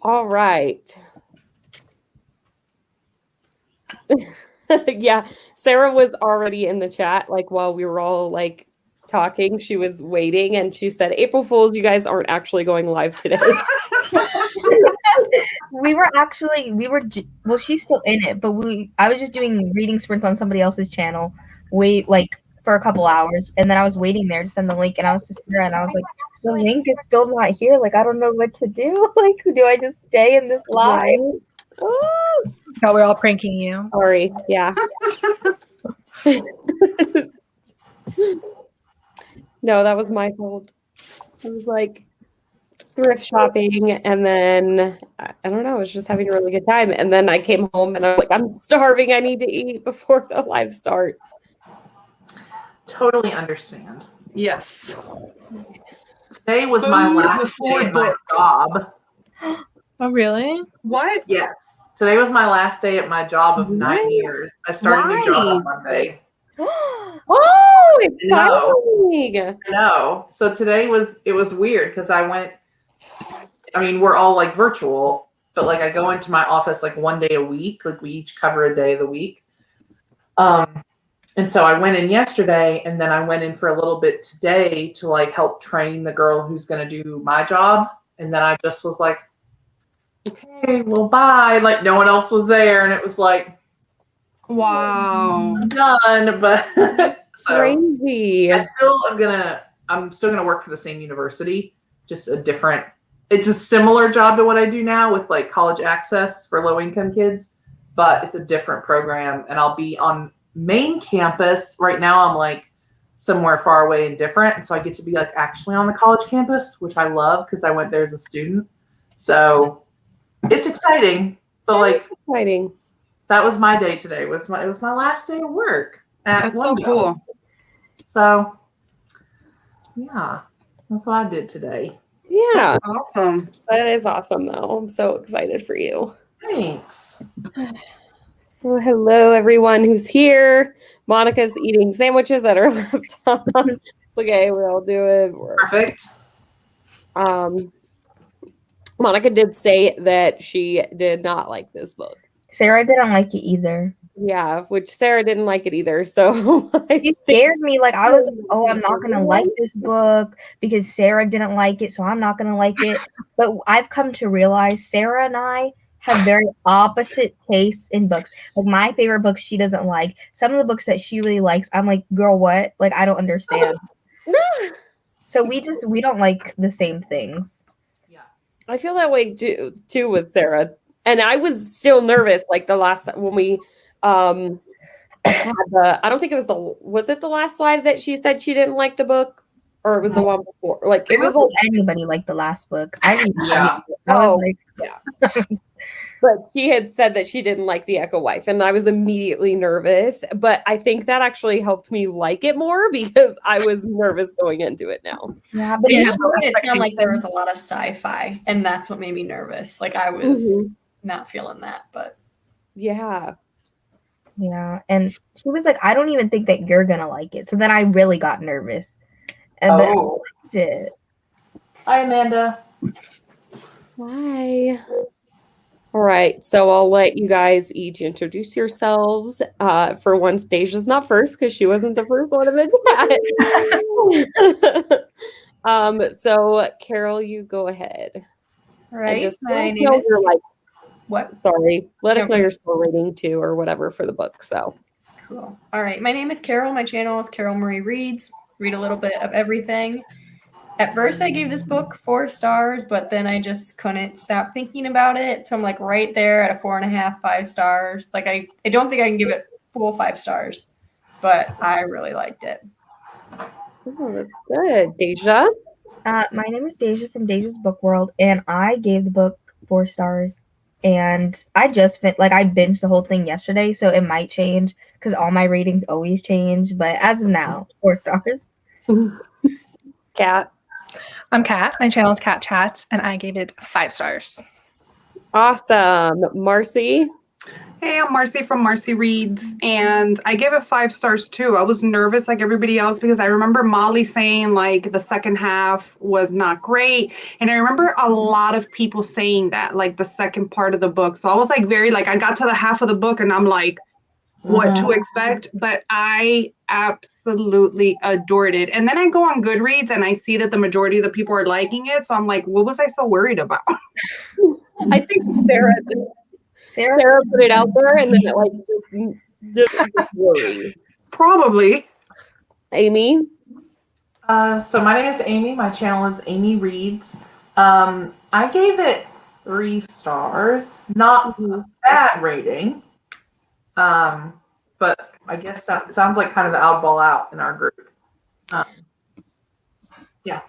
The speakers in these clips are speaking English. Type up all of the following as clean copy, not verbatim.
All right. Yeah, Sarah was already in the chat, like while we were all like talking. She was waiting, and she said, "April Fools, you guys aren't actually going live today." Well, she's still in it, but I was just doing reading sprints on somebody else's channel, for a couple hours, and then I was waiting there to send the link, and I was to Sarah, and I was like, the link is still not here. Like, I don't know what to do. Like, do I just stay in this live? Oh, we're all pranking you. Sorry. Yeah. No, that was my fault. I was like thrift shopping, and then I don't know, I was just having a really good time. And then I came home and I'm like, I'm starving. I need to eat before the live starts. Totally understand. Yes. Today was my last day at my job. Oh, really? What? Yes. Today was my last day at my job of 9 years. I started a new job on Monday. Oh, exciting. I know. So today it was weird because we're all like virtual, but like I go into my office like 1 day a week. Like we each cover a day of the week. And so I went in yesterday, and then I went in for a little bit today to like help train the girl who's going to do my job. And then I just was like, okay, well, bye. Like no one else was there. And it was like, wow, I'm done. But so crazy. I'm still gonna work for the same university, just it's a similar job to what I do now with like college access for low income kids, but it's a different program, and I'll be on main campus. Right now I'm like somewhere far away and different, and so I get to be like actually on the college campus, which I love because I went there as a student. So it's exciting, but like exciting. That was my day today. It was my last day of work. That's so cool. So yeah, that's what I did today. Yeah. That's awesome. That is awesome though. I'm so excited for you. Thanks. So hello everyone who's here. Monica's eating sandwiches at her laptop. It's okay, we all do it. Perfect. Monica did say that she did not like this book. Sarah didn't like it either. Yeah, which Sarah didn't like it either. So she scared me. Like I was, I'm not gonna like this book because Sarah didn't like it, so I'm not gonna like it. But I've come to realize Sarah and I have very opposite tastes in books. Like my favorite books she doesn't like. Some of the books that she really likes, I'm like, girl, what? Like I don't understand. So we don't like the same things. Yeah. I feel that way too with Sarah. And I was still nervous like the last when we had I don't think it was it the last live that she said she didn't like the book, or it was the one before? Like it was like anybody liked the last book. I was like, yeah. But she had said that she didn't like The Echo Wife, and I was immediately nervous. But I think that actually helped me like it more because I was nervous going into it now. Yeah, but it sounded like there was a lot of sci-fi, and that's what made me nervous. Like I was not feeling that, but yeah. And she was like, I don't even think that you're gonna like it. So then I really got nervous. And then I liked it. Hi, Amanda. Hi. All right, so I'll let you guys each introduce yourselves. For once, Deja's not first because she wasn't the first one in the chat. So Carol, you go ahead. All right, my name is what? Sorry, let us know your star rating too, or whatever for the book. So cool. All right, my name is Carol. My channel is Carol Marie Reads. Read a little bit of everything. At first, I gave this book 4 stars, but then I just couldn't stop thinking about it. So I'm like right there at a 4.5, 5 stars. Like I don't think I can give it full 5 stars, but I really liked it. Oh, that's good. Deja? My name is Deja from Deja's Book World, and I gave the book 4 stars. And I just I binged the whole thing yesterday, so it might change because all my ratings always change. But as of now, 4 stars. Kat? I'm Kat. My channel is Kat Chats, and I gave it 5 stars. Awesome. Marcy? Hey, I'm Marcy from Marcy Reads, and I gave it 5 stars too. I was nervous like everybody else because I remember Molly saying like the second half was not great, and I remember a lot of people saying that, like the second part of the book. So I was like very like I got to the half of the book and I'm like, what to expect? But I absolutely adored it. And then I go on Goodreads and I see that the majority of the people are liking it, so I'm like, what was I so worried about? I think Sarah put it out there, and then it like just worry. Probably. Amy? So my name is Amy. My channel is Amy Reads. I gave it 3 stars. Not a bad rating. But I guess that sounds like kind of the oddball out in our group. Yeah.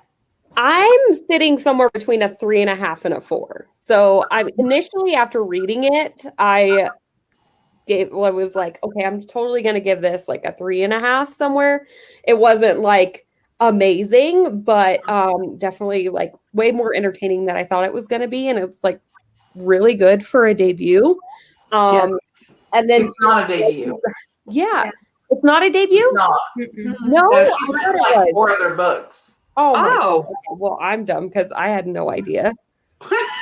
I'm sitting somewhere between a 3.5 and a 4. So I initially, after reading it, I was like, okay, I'm totally gonna give this like a 3.5 somewhere. It wasn't like amazing, but definitely like way more entertaining than I thought it was gonna be, and it's like really good for a debut. Yes. And then It's not a debut. Yeah. It's not a debut? It's not. No, No, I she's thought written it like was. 4 other books. Oh, my Oh. God. Okay, well, I'm dumb because I had no idea.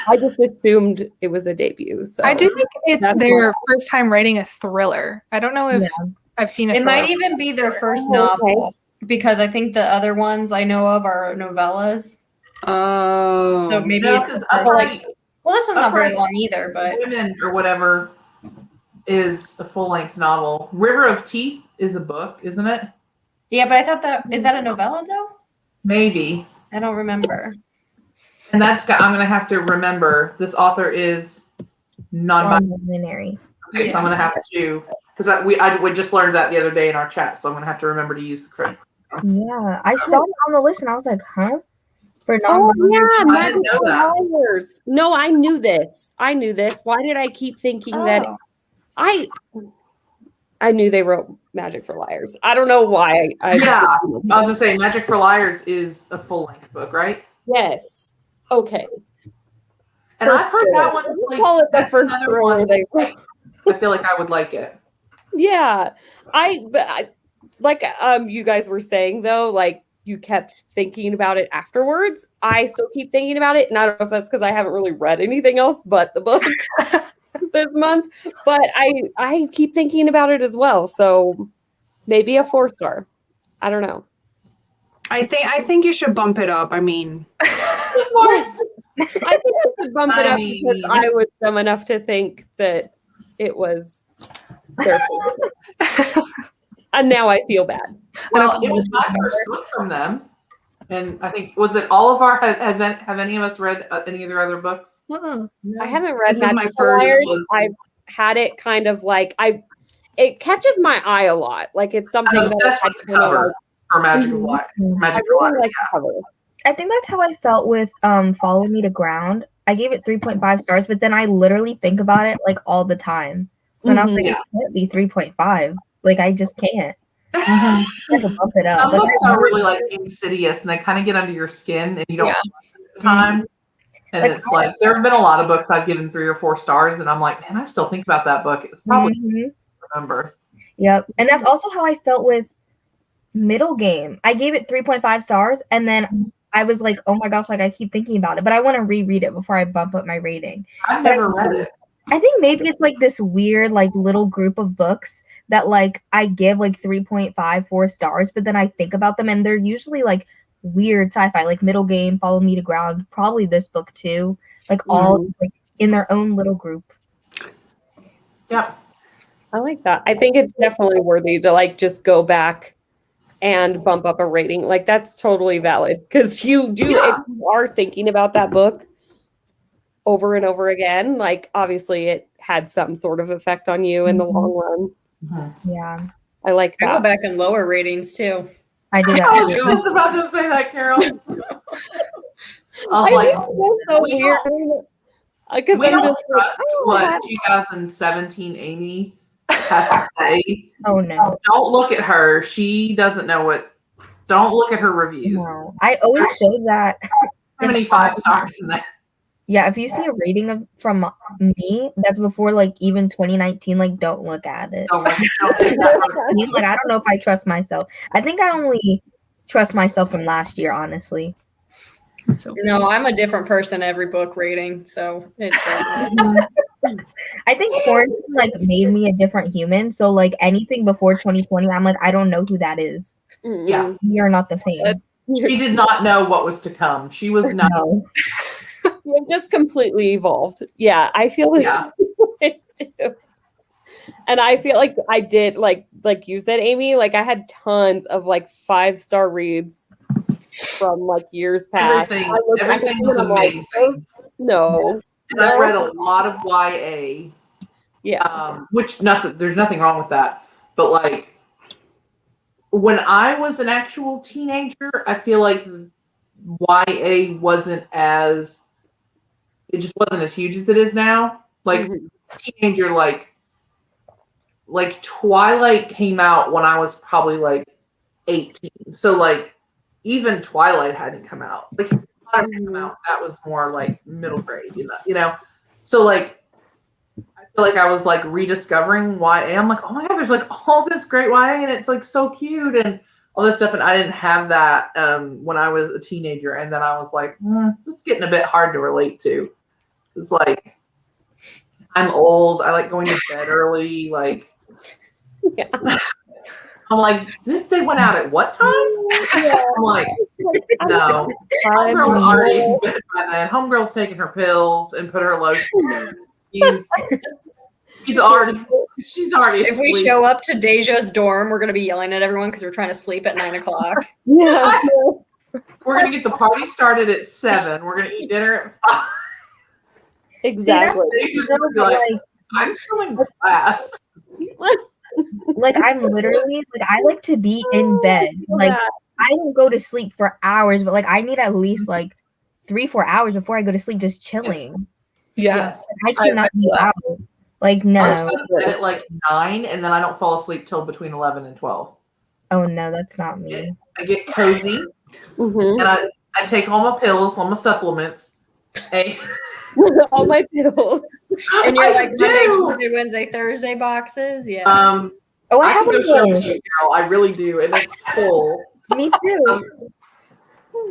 I just assumed it was a debut. So I do think it's That's their first time writing a thriller. I don't know if I've seen a It thriller. might even be their first Oh, okay. novel because I think the other ones I know of are novellas. Oh. So maybe No, it's the because first. Upright Well, this one's not very Upright long either, but Women or whatever is a full-length novel. River of Teeth is a book, isn't it? yeah. But I thought is that a novella though? Maybe. I don't remember. And I'm going to have to remember this author is non-binary. Okay, so I'm going to have to, because we just learned that the other day in our chat, so I'm going to have to remember to use the correct. Yeah, I saw it on the list and I was like, huh? For Oh, yeah. I didn't know that. Liars. No, I knew this. Why did I keep thinking that I knew they wrote Magic for Liars? I don't know why. Yeah, I was going to say Magic for Liars is a full-length book, right? Yes. Okay. And I've heard that one's Let's like, call it the that's first another one. thriller they Like, I feel like I would like it. Yeah. Like you guys were saying though, like you kept thinking about it afterwards. I still keep thinking about it, and I don't know if that's because I haven't really read anything else but the book this month. But I keep thinking about it as well. So maybe a 4-star. I don't know. I think you should bump it up. I mean, I think I should bump it I up mean- because I was dumb enough to think that it was their favorite. And now I feel bad. Well, it was my first book from them. And I think, was it all of our, have any of us read any of their other books? I haven't read This is my Magic for first Liars. one. I've had it kind of like it catches my eye a lot. Like it's something I'm obsessed I with the kinda cover for Magic of Mhm. Life. I Magic for really Life. like the cover. I think that's how I felt with Follow Me to Ground. I gave it 3.5 stars, but then I literally think about it like all the time. So now I was like, Yeah. it can't be 3.5. Like I just can't. Mm-hmm. I can bump it up. Some But books are really like insidious and they kind of get under your skin and you don't Yeah. at the time. And Like, it's like, there have been a lot of books I've given 3 or 4 stars and I'm like, man, I still think about that book. It's probably Mhm. remember. Yep. And that's also how I felt with Middle Game. I gave it 3.5 stars and then I was like, oh my gosh, like I keep thinking about it, but I want to reread it before I bump up my rating. I've never read it. I think maybe it's like this weird like little group of books that like I give like 3.5, 4 stars, but then I think about them and they're usually like weird sci-fi, like Middle Game, Follow Me to Ground, probably this book too. Like all just like in their own little group. Yep. I like that. I think it's definitely worthy to like just go back and bump up a rating. Like that's totally valid because you do if you are thinking about that book over and over again, like obviously it had some sort of effect on you in the long run. Yeah. I like I go that. back and lower ratings too. I do I that. was too. just about to say that, Carol. I I was like, think that's so we weird. Because we I'm don't just like, trust oh, what that- 2017 Amy has to say. Oh no. Don't look at her. She doesn't know what. Don't look at her reviews. No. I always showed that. How many 5 stars in there? Yeah, if you see a rating from me that's before like even 2019, like don't look at it. Don't take that personally. Like I don't know if I trust myself. I think I only trust myself from last year, honestly. So No, I'm a different person every book rating, so it's I think quarantine like made me a different human. So like anything before 2020, I'm like, I don't know who that is. Yeah. We are not the same. She did not know what was to come. She was not. No. You've just completely evolved. Yeah, I feel this way too. And I feel like I did, like you said, Amy, like I had tons of like 5-star reads from like years past. Everything was amazing. No. And I read a lot of YA. Yeah. Which there's nothing wrong with that. But like when I was an actual teenager, I feel like YA wasn't as huge as it is now. Like teenager, like Twilight came out when I was probably like 18. So like even Twilight hadn't come out. Like Twilight hadn't come out, that was more like middle grade, you know. So like I feel like I was like rediscovering YA. I'm like, oh my god, there's like all this great YA and it's like so cute and all this stuff. And I didn't have that when I was a teenager. And then I was like, it's getting a bit hard to relate to. It's like I'm old. I like going to bed early. Like, I'm like, they went out at what time? I'm like, no. Homegirl's already in bed by then. Homegirl's taking her pills and put her lotion. She's already. If we show up to Deja's dorm, we're gonna be yelling at everyone because we're trying to sleep at 9 o'clock. Yeah. We're gonna get the party started at 7. We're gonna eat dinner at 5. Exactly. I'm still in class. Like I'm literally like I like to be in bed. Like I don't go to sleep for hours, but like I need at least like 3-4 hours before I go to sleep, just chilling. Yes. I cannot be out. Like no. I go to bed at like 9, and then I don't fall asleep till between 11 and 12. Oh no, that's not me. I get cozy, and I take all my pills, all my supplements. All my pills. And you're like Monday, Tuesday, Wednesday, Thursday boxes? Yeah. I have can go one show of it to you, girl. I really do, and it's full. Me too.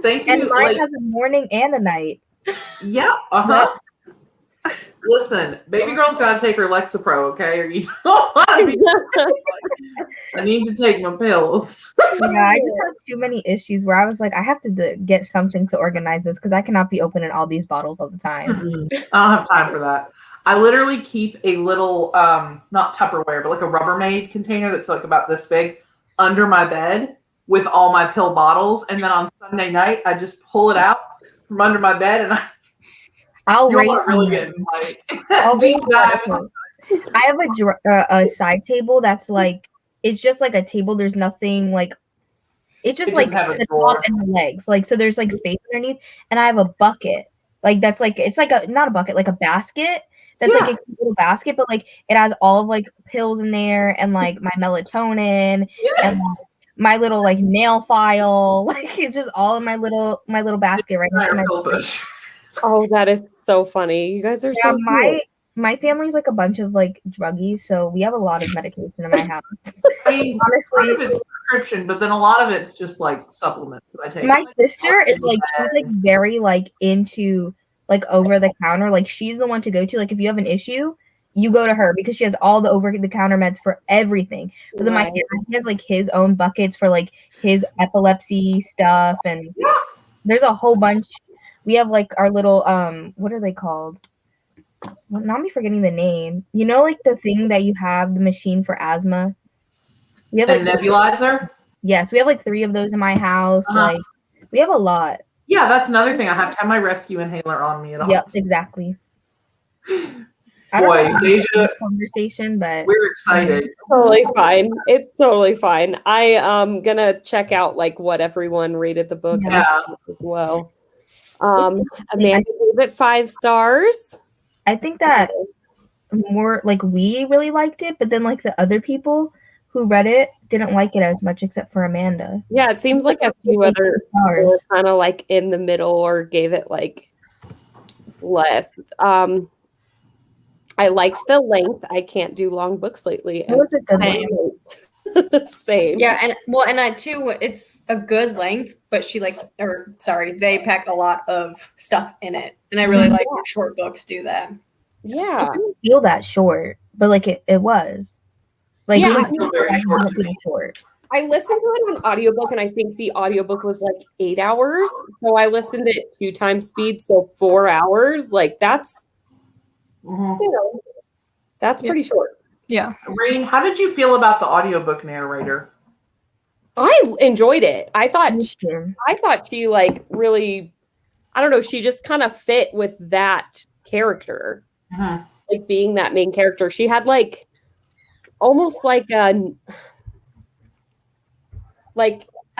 Thank you. And mine has a morning and a night. Yeah. Listen, baby girl's got to take her Lexapro, okay? Or you don't want to be. I need to take my pills. Yeah, I just have too many issues where I was like, I have to get something to organize this because I cannot be opening all these bottles all the time. I don't have time for that. I literally keep a little, not Tupperware, but like a Rubbermaid container that's like about this big under my bed with all my pill bottles. And then on Sunday night, I just pull it out from under my bed and I'll raise really get like I have a side table that's like it's just like a table. There's nothing like it's just like the top and the legs. Like so there's like space underneath, and I have a bucket. Like that's like it's like a not a bucket, like a basket. That's like a little basket, but like it has all of like pills in there and like my melatonin and like, my little like nail file. Like it's just all in my little basket right next to my bush. Oh, that is so funny. You guys are so cool. My family's like a bunch of like druggies, so we have a lot of medication in my house. I mean, honestly, part of it's prescription, but then a lot of it's just like supplements that I take. My sister is like she's like very like into like over the counter. Like she's the one to go to. Like if you have an issue, you go to her because she has all the over the counter meds for everything. But then my dad has like his own buckets for like his epilepsy stuff, and there's a whole bunch. We have like our little what are they called? Well, now I'm forgetting the name. You know, like the thing that you have, the machine for asthma. We have a nebulizer. Yes, we have like 3 of those in my house. Like we have a lot. Yeah, that's another thing. I have to have my rescue inhaler on me at all. Yep, exactly. Boy, Deja, conversation, but we're excited. Totally fine. It's totally fine. I am gonna check out like what everyone rated the book as well. Amanda gave it 5 stars. I think that more like we really liked it, but then like the other people who read it didn't like it as much except for Amanda. Yeah, it seems like a few other were kind of like in the middle or gave it like less. I liked the length. I can't do long books lately. It was a good Same. Same. Yeah, and I too, it's a good length, but they pack a lot of stuff in it, and I really like when short books do that. Yeah. It didn't feel that short, but like it was. Like Yeah, it I feel very short to me. short. I listened to it on audiobook, and I think the audiobook was like 8 hours. So I listened at 2 times speed, so 4 hours. Like that's that's pretty short. Yeah. Raine, how did you feel about the audiobook narrator? I enjoyed it. I thought Me too. she like really, I don't know, she just kind of fit with that character. Like being that main character. She had like almost like a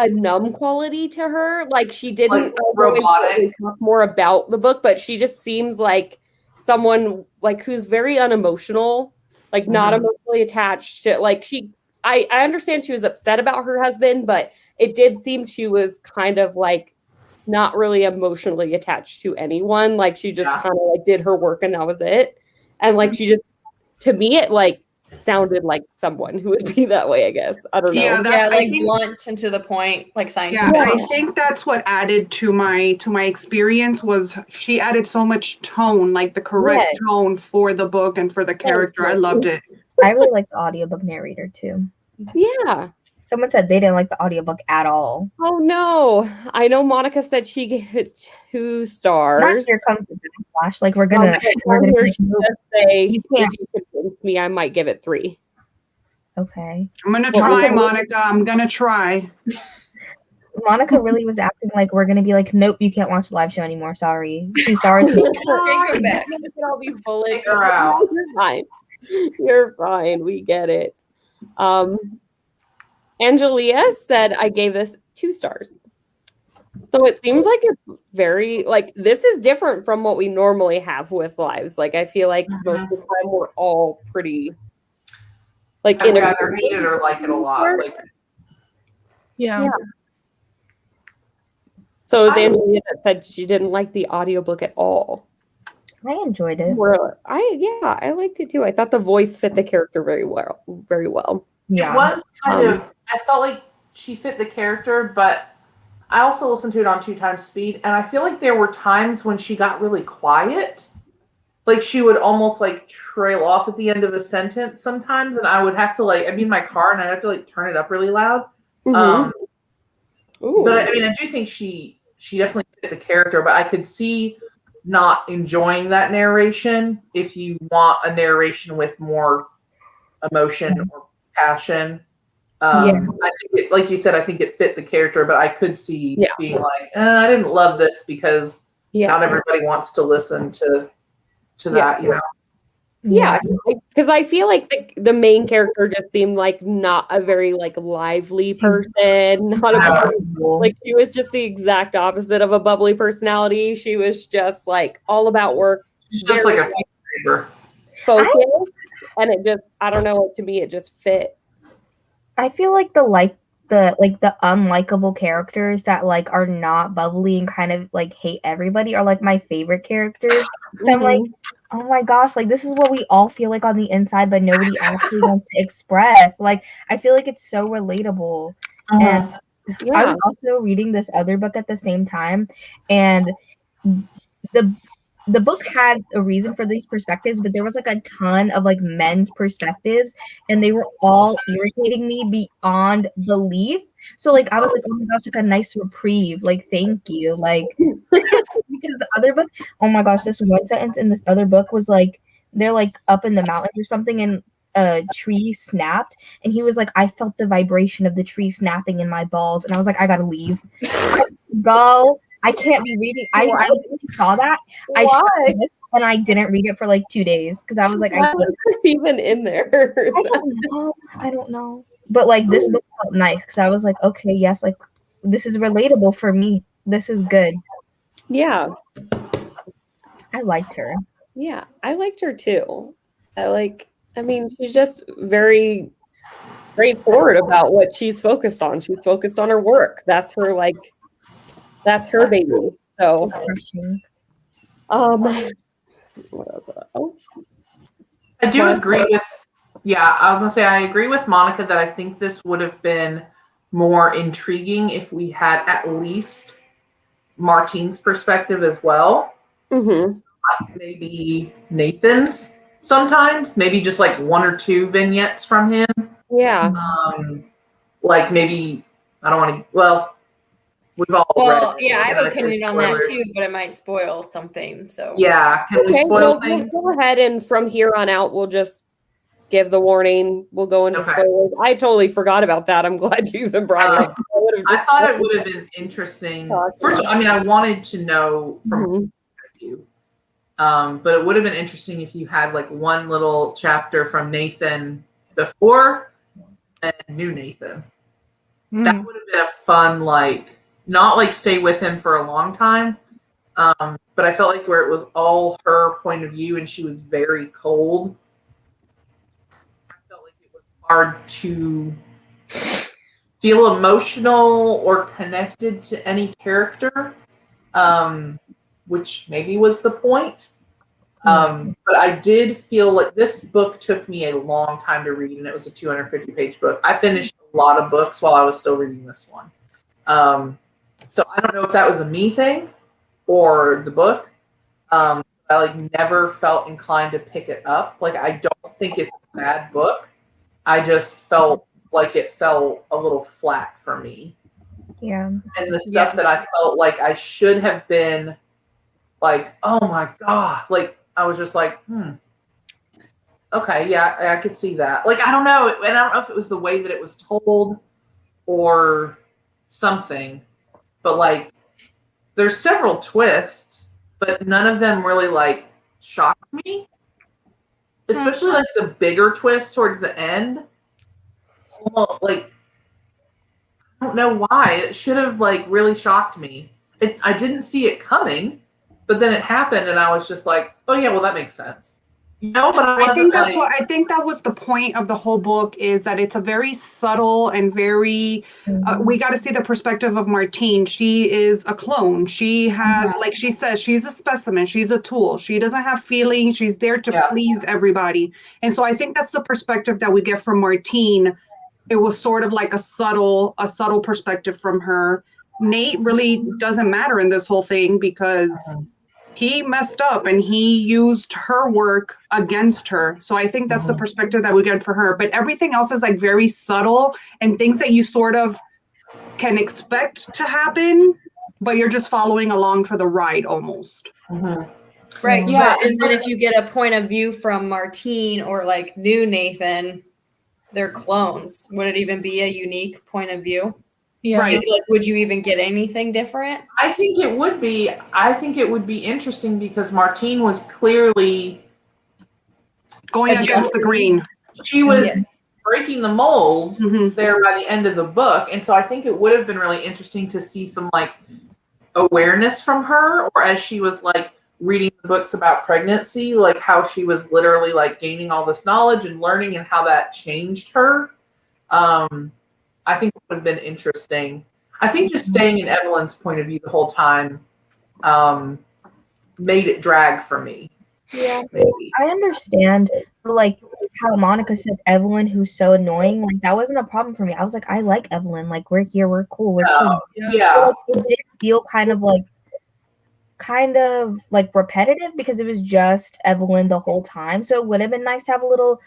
numb quality to her. Like she didn't Like robotic. talk more about the book, but she just seems like someone like who's very unemotional, like not emotionally attached to like I understand she was upset about her husband, but it did seem she was kind of like not really emotionally attached to anyone. Like she just kind of like did her work and that was it. And like she just, to me, it like sounded like someone who would be that way, I guess. I don't know. Yeah, Blunt and to the point, like scientific. Yeah, I think that's what added to my experience was she added so much tone, like the correct tone for the book and for the character. I loved it. I really like the audiobook narrator too. Yeah. Someone said they didn't like the audiobook at all. Oh no. I know Monica said she gave it 2 stars. Not here comes the flash. Like we're gonna say you can't. if you convince me, I might give it 3. Okay. I'm gonna try, Monica. I'm gonna try. Monica really was acting like we're gonna be like, nope, you can't watch the live show anymore. Sorry. 2 stars. Take her back. Look at all these bullets. Take her out. You're fine. You're fine. We get it. Angelia said I gave this 2 stars. So it seems like it's very like this is different from what we normally have with lives. Like I feel like most of the time we're all pretty like I'd rather hate it or like it a lot. Like Yeah. So it was Angelia that said she didn't like the audiobook at all. I enjoyed it. I liked it too. I thought the voice fit the character very well. Yeah. it was kind of, I felt like she fit the character, but I also listened to it on 2 times speed, and I feel like there were times when she got really quiet. Like she would almost like trail off at the end of a sentence sometimes, and I would have to like, I'd be in my car and I'd have to like turn it up really loud. But I mean, I do think she definitely fit the character, but I could see not enjoying that narration if you want a narration with more emotion or passion. I think it, like you said, I think it fit the character, but I could see being like, I didn't love this because not everybody wants to listen to that, you know. Yeah, because I feel like the main character just seemed like not a very like lively person. Like she was just the exact opposite of a bubbly personality. She was just like all about work, just like a neighbor. Focused, and it just I don't know. To me, it just fit. I feel like the unlikable characters that like are not bubbly and kind of like hate everybody are like my favorite characters. I'm like, oh my gosh, like this is what we all feel like on the inside, but nobody actually wants to express. Like I feel like it's so relatable. And I was also reading this other book at the same time, and the book had a reason for these perspectives, but there was like a ton of like men's perspectives, and they were all irritating me beyond belief. So like I was like, oh my gosh, like a nice reprieve. Like thank you. Like because the other book, oh my gosh, this one sentence in this other book was like they're like up in the mountains or something, and a tree snapped, and he was like, I felt the vibration of the tree snapping in my balls, and I was like, I gotta leave. Go. I can't be reading. I saw that. And I didn't read it for like 2 days because I was like, I wasn't even in there. I don't know. But like this book felt nice because I was like, okay, yes, like this is relatable for me. This is good. Yeah. I liked her. Yeah, I liked her too. I mean, she's just very straightforward about what she's focused on. She's focused on her work. That's her baby. So What else? Oh, I do Monica? agree with, yeah, I was going to say, I agree with Monica that I think this would have been more intriguing if we had at least Martine's perspective as well. Mm-hmm. Maybe Nathan's sometimes, maybe just like one or two vignettes from him. Yeah. Like maybe, I don't want to, well, we've all Well, read it. yeah, I have Can an say opinion on that spoilers? too, but it might spoil something. So Yeah, can we Okay, spoil well, things? we'll go ahead and from here on out, we'll just give the warning. We'll go into Okay. spoilers. I totally forgot about that. I'm glad you even brought it up. I thought it would have been interesting. First, I mean, I wanted to know from you, but it would have been interesting if you had like one little chapter from Nathan before and new Nathan. That would have been a fun, like, not like stay with him for a long time, but I felt like where it was all her point of view and she was very cold. I felt like it was hard to feel emotional or connected to any character, which maybe was the point. But I did feel like this book took me a long time to read, and it was a 250-page book. I finished a lot of books while I was still reading this one. So I don't know if that was a me thing or the book. I like never felt inclined to pick it up. Like, I don't think it's a bad book. I just felt like it fell a little flat for me. Yeah. And the stuff that I felt like I should have been like, oh my God. Like, I was just like, okay, yeah, I could see that. Like, I don't know. And I don't know if it was the way that it was told or something. But, like, there's several twists, but none of them really, like, shocked me. Especially, like, the bigger twist towards the end. Well, like, I don't know why. It should have, like, really shocked me. I didn't see it coming, but then it happened, and I was just like, oh, yeah, well, that makes sense. You know, but I think that's what I think that was the point of the whole book, is that it's a very subtle and very we got to see the perspective of Martine. She is a clone. She has, like she says, she's a specimen. She's a tool. She doesn't have feelings. She's there to please everybody. And so I think that's the perspective that we get from Martine. It was sort of like a subtle perspective from her. Nate really doesn't matter in this whole thing because he messed up and he used her work against her. So I think that's the perspective that we get for her. But everything else is like very subtle and things that you sort of can expect to happen, but you're just following along for the ride almost. Right. Yeah. And then if you get a point of view from Martine or like new Nathan, they're clones. Would it even be a unique point of view? Yeah. Right. Like, would you even get anything different? I think it would be. I think it would be interesting because Martine was clearly Going against the grain. She was breaking the mold there by the end of the book. And so I think it would have been really interesting to see some like awareness from her, or as she was like reading the books about pregnancy, like how she was literally like gaining all this knowledge and learning and how that changed her. I think it would have been interesting. I think just staying in Evelyn's point of view the whole time made it drag for me. Yeah, I understand. Like how Monica said, Evelyn, who's so annoying. Like that wasn't a problem for me. I was like, I like Evelyn. Like we're here, we're cool, we're chill. Yeah. Like, it did feel kind of like repetitive because it was just Evelyn the whole time. So it would have been nice to have a little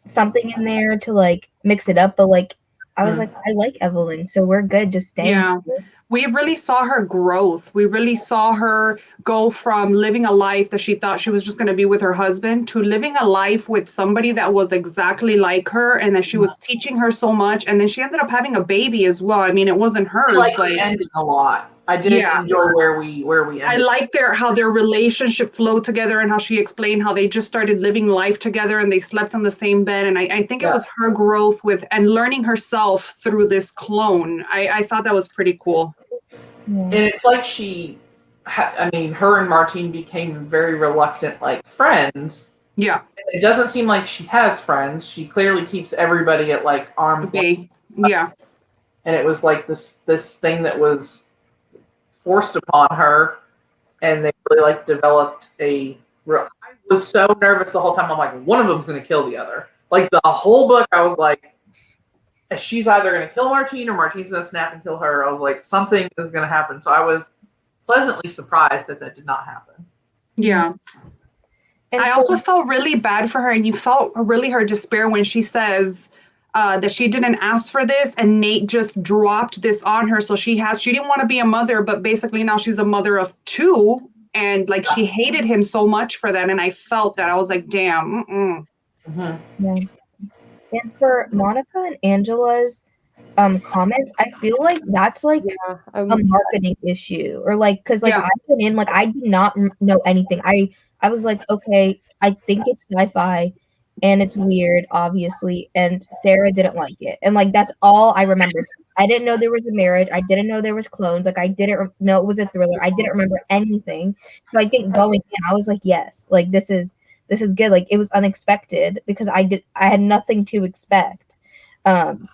something in there to like mix it up. But like I was like, I like Evelyn, so we're good. Just staying. Yeah. We really saw her growth. We really saw her go from living a life that she thought she was just going to be with her husband to living a life with somebody that was exactly like her and that she was teaching her so much. And then she ended up having a baby as well. I mean, it wasn't hers, but the ending a lot. I did enjoy where we ended. I like how their relationship flowed together and how she explained how they just started living life together and they slept on the same bed. And I think it was her growth and learning herself through this clone. I thought that was pretty cool. And it's like her and Martine became very reluctant, like friends. Yeah. It doesn't seem like she has friends. She clearly keeps everybody at like arm's length. Yeah. And it was like this thing that was forced upon her. and they really like developed a real. I was so nervous the whole time. I'm like, one of them's going to kill the other. Like the whole book, I was like, she's either going to kill Martine or Martine's going to snap and kill her. I was like, something is going to happen. So I was pleasantly surprised that did not happen. Yeah. And I also felt really bad for her, and you felt really her despair when she says that she didn't ask for this, and Nate just dropped this on her. So she didn't want to be a mother, but basically now she's a mother of 2, and like she hated him so much for that. And I felt that. I was like, damn. Yeah. And for Monica and Angela's comments, I feel like that's like a marketing issue, or like, because like I went in, like I did not know anything. I was like, okay, I think it's sci-fi and it's weird, obviously, and Sarah didn't like it, and like that's all I remembered. I didn't know there was a marriage. I didn't know there was clones. Like I didn't know it was a thriller. I didn't remember anything. So I think going in, I was like, yes, like this is good. Like it was unexpected because I had nothing to expect. And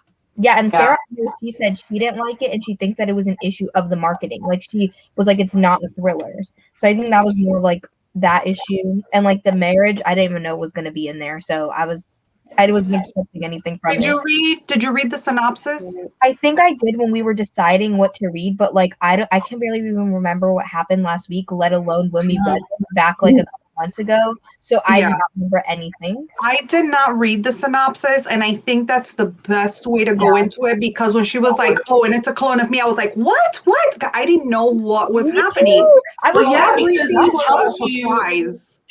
Sarah, she said she didn't like it, and she thinks that it was an issue of the marketing. Like she was like, it's not a thriller. So I think that was more like that issue, and like the marriage, I didn't even know was going to be in there. So I wasn't expecting anything from it. Did you read the synopsis? I think I did when we were deciding what to read, but like I can barely even remember what happened last week, let alone when we read it back like a couple months ago. So I do not remember anything. I did not read the synopsis, and I think that's the best way to go into it, because when she was like, "Oh, and it's a clone of me," I was like, "What? What?" I didn't know what was happening. I was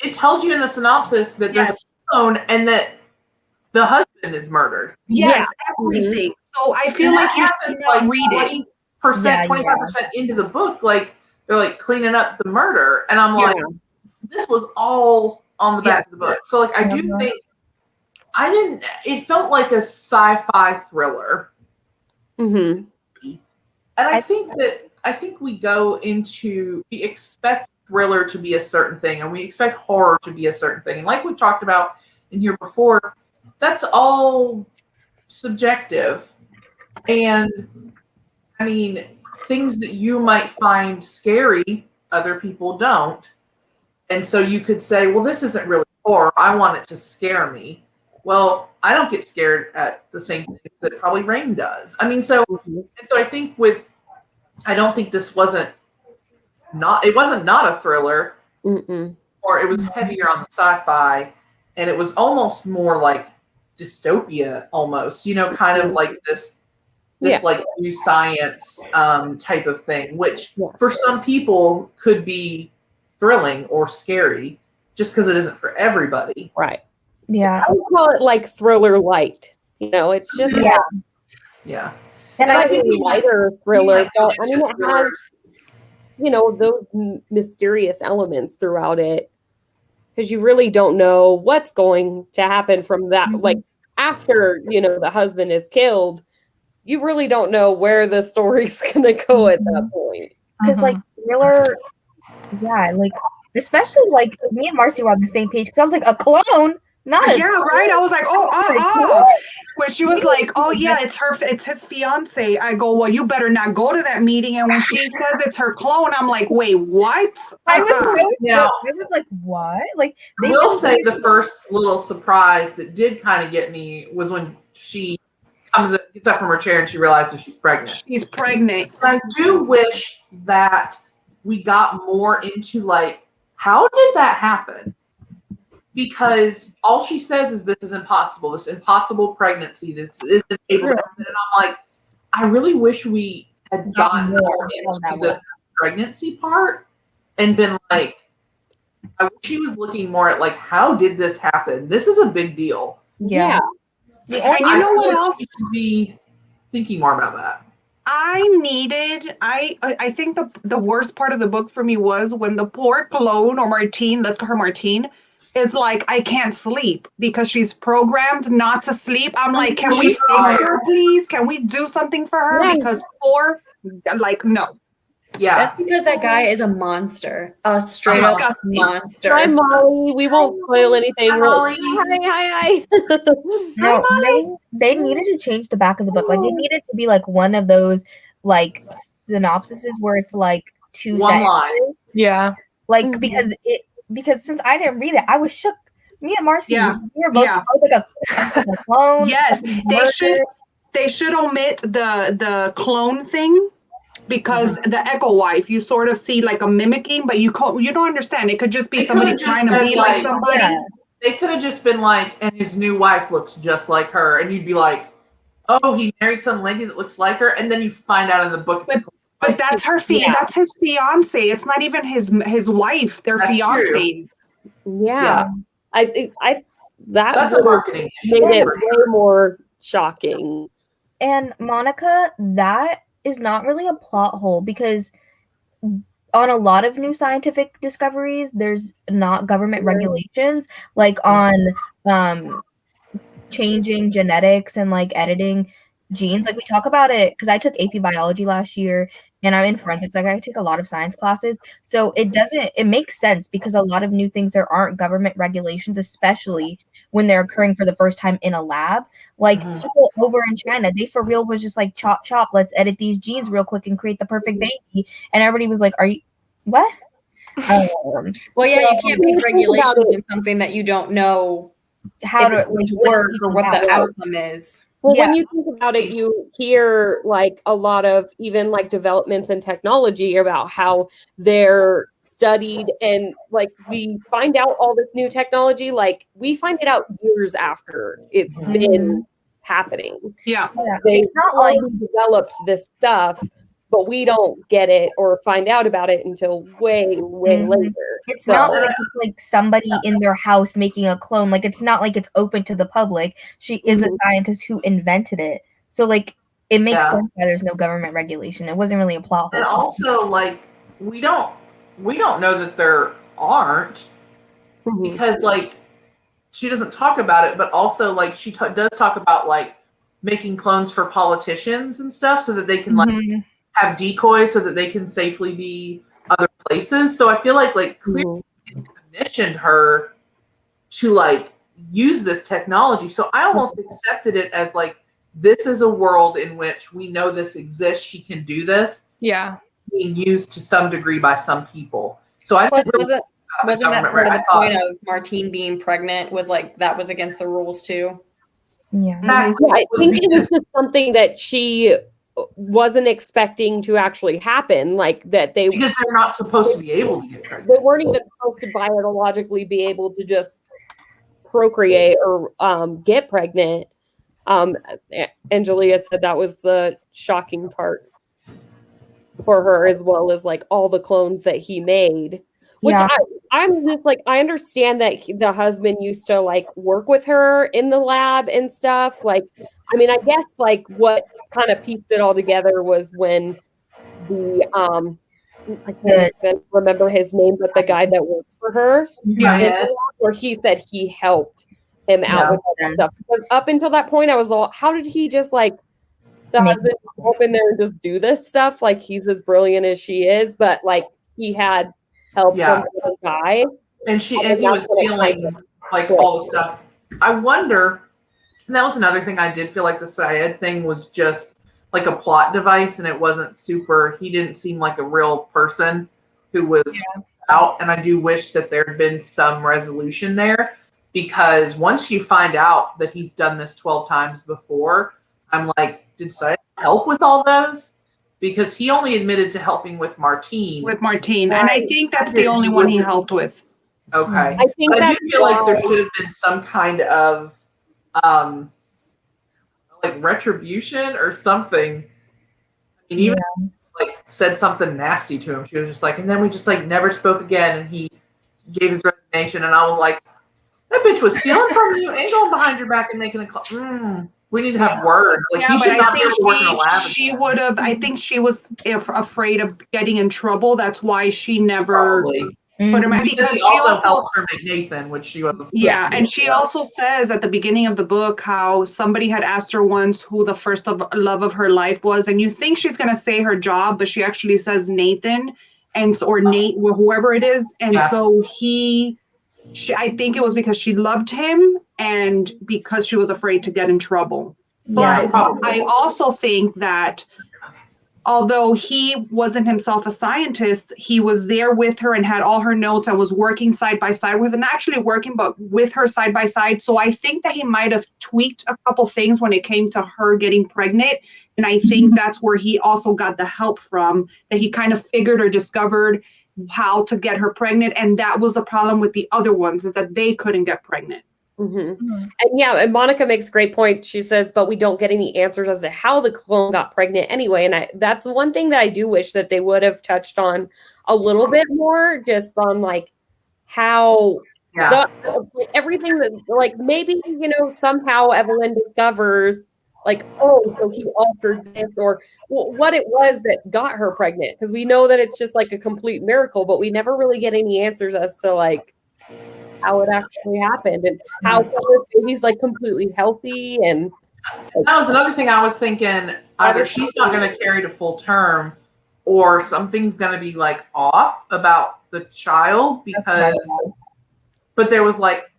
it tells you in the synopsis that there's a clone and that the husband is murdered. Yes, everything. So I feel like you should not read it. 25% into the book, like they're like cleaning up the murder, and I'm like, this was all on the back of the book. So like I do think it felt like a sci-fi thriller. Mm-hmm. And I think we expect thriller to be a certain thing, and we expect horror to be a certain thing. And like we've talked about in here before, that's all subjective. And I mean, things that you might find scary, other people don't. And so you could say, well, this isn't really horror. I want it to scare me. Well, I don't get scared at the same things that probably Raine does. I mean, so I think I don't think this wasn't not a thriller. Mm-mm. Or it was heavier on the sci-fi, and it was almost more like dystopia almost, kind of like this like new science type of thing, which for some people could be thrilling or scary just because it isn't for everybody. Right. Yeah. I would call it like thriller light. It's just yeah. And I think lighter thriller. I mean, it has those mysterious elements throughout it, because you really don't know what's going to happen from that. Like after the husband is killed, you really don't know where the story's gonna go at that point. Because like thriller. Yeah, like especially like me and Marcy were on the same page, because I was like, a clone, not right. I was like, when she was like, oh yeah, it's his fiance. I go, well, you better not go to that meeting. And when she says it's her clone, I'm like, wait, what? I was like, what? Like, I will say the first little surprise that did kind of get me was when she gets up from her chair and she realizes she's pregnant. She's pregnant. I do wish that we got more into like, how did that happen? Because all she says is, this is impossible, this impossible pregnancy, this isn't able to happen. And I'm like, I really wish we had gotten more into the pregnancy part and been like, I wish she was looking more at like, how did this happen? This is a big deal. Yeah. And you know what else? We should be thinking more about that. I think the worst part of the book for me was when the poor clone, or Martine, let's call her Martine, is like, I can't sleep because she's programmed not to sleep. I'm like, can we fix her, please? Can we do something for her? Because no. Yeah. That's because that guy is a monster. A straight up monster. Hi, Molly. We won't spoil anything. Hi, Molly. Hi. No, they needed to change the back of the book. Like, they needed to be like one of those like synopsises where it's like two one sentences. line. Yeah. like Mhm. because since I didn't read it, I was shook. Me and Marcy, Yeah. we were both Yeah. I was like a clone. Yes, murder. they should omit the clone thing, because the echo wife, you sort of see like a mimicking, but you don't understand. It could just be They somebody could've just trying to said, be like like, somebody. Yeah. They could have just been like, and his new wife looks just like her, and you'd be like, oh, he married some lady that looks like her, and then you find out in the book it's But that's her Yeah. that's his fiance. It's not even his wife. They're That's fiancés. Yeah. I think that That's a would have marketing issue. made it for way sure. more shocking. And Monica, that is not really a plot hole because on a lot of new scientific discoveries, there's not government regulations like on changing genetics and like editing genes. Like we talk about it because I took AP biology last year and I'm in forensics. Like I take a lot of science classes. So it makes sense because a lot of new things, there aren't government regulations, especially when they're occurring for the first time in a lab. Like people over in China, they for real was just like chop, let's edit these genes real quick and create the perfect baby. And everybody was like, are you, what? Well, yeah, you can't make regulations on something that you don't know how if it's going to work or what the outcome is. Well, Yeah. when you think about it, you hear like a lot of even like developments in technology about how they're studied, and like we find out all this new technology, like we find it out years after it's been happening. Yeah. They It's not like developed this stuff, but we don't get it or find out about it until way later. it's So- not like it's like somebody in their house making a clone. Like it's not like it's open to the public. She is a scientist who invented it. So like it makes sense why there's no government regulation. It wasn't really a plot hole. And also, like, we don't know that there aren't, because like she doesn't talk about it, but also like she does talk about like making clones for politicians and stuff so that they can like have decoys so that they can safely be other places. So I feel like clearly commissioned her to like use this technology. So I almost accepted it as like, this is a world in which we know this exists. She can do this. Yeah. Being used to some degree by some people. So I Plus, really wasn't that part of the point of Martine being pregnant was like that was against the rules too? Yeah. Exactly. I think it was just something that she wasn't expecting to actually happen, like that because they're not supposed to be able to get pregnant. They weren't even supposed to biologically be able to just procreate or get pregnant. Angelia said that was the shocking part for her, as well as like all the clones that he made. Which I'm just like, I understand that the husband used to like work with her in the lab and stuff. Like, I mean, I guess like what kind of pieced it all together was when the I can't even remember his name, but the guy that works for her, where he said he helped him out with all that stuff. Because up until that point, I was like, how did he just like the husband go up in there and just do this stuff? Like he's as brilliant as she is, but like he had help from the guy, and he was feeling like all the stuff. I wonder, and that was another thing I did feel like the Syed thing was just like a plot device, and it wasn't super. He didn't seem like a real person who was out, and I do wish that there had been some resolution there, because once you find out that he's done this 12 times before, I'm like, did Syed help with all those? Because he only admitted to helping with Martine. And I think that's the only one he helped with. Okay. I think I do feel like there should have been some kind of like retribution or something. I mean, even like said something nasty to him. She was just like, and then we just like never spoke again, and he gave his resignation, and I was like, that bitch was stealing from you and going behind your back and making a we need to have words. Like, he should not be able to work in a lab. She would have. I think she was afraid of getting in trouble. That's why she never put him out. Because he also helped her make Nathan, which she wasn't. Yeah, and she also says at the beginning of the book how somebody had asked her once who the first love of her life was, and you think she's going to say her job, but she actually says Nathan, or Nate, or whoever it is, and so I think it was because she loved him and because she was afraid to get in trouble. But I also think that although he wasn't himself a scientist, he was there with her and had all her notes and was working side by side with her, not actually working, but with her side by side. So I think that he might have tweaked a couple things when it came to her getting pregnant. And I think that's where he also got the help from, that he kind of figured or discovered how to get her pregnant. And that was a problem with the other ones, is that they couldn't get pregnant. And and Monica makes a great point. She says, but we don't get any answers as to how the clone got pregnant anyway. And that's one thing that I do wish that they would have touched on a little bit more, just on like how everything that, like, maybe, somehow Evelyn discovers like, oh, so he altered this, or what it was that got her pregnant. Because we know that it's just like a complete miracle, but we never really get any answers as to like how it actually happened and how this baby's like completely healthy. And that was another thing I was thinking. Either she's not going to carry to full term, or something's going to be like off about the child, because. But there was like,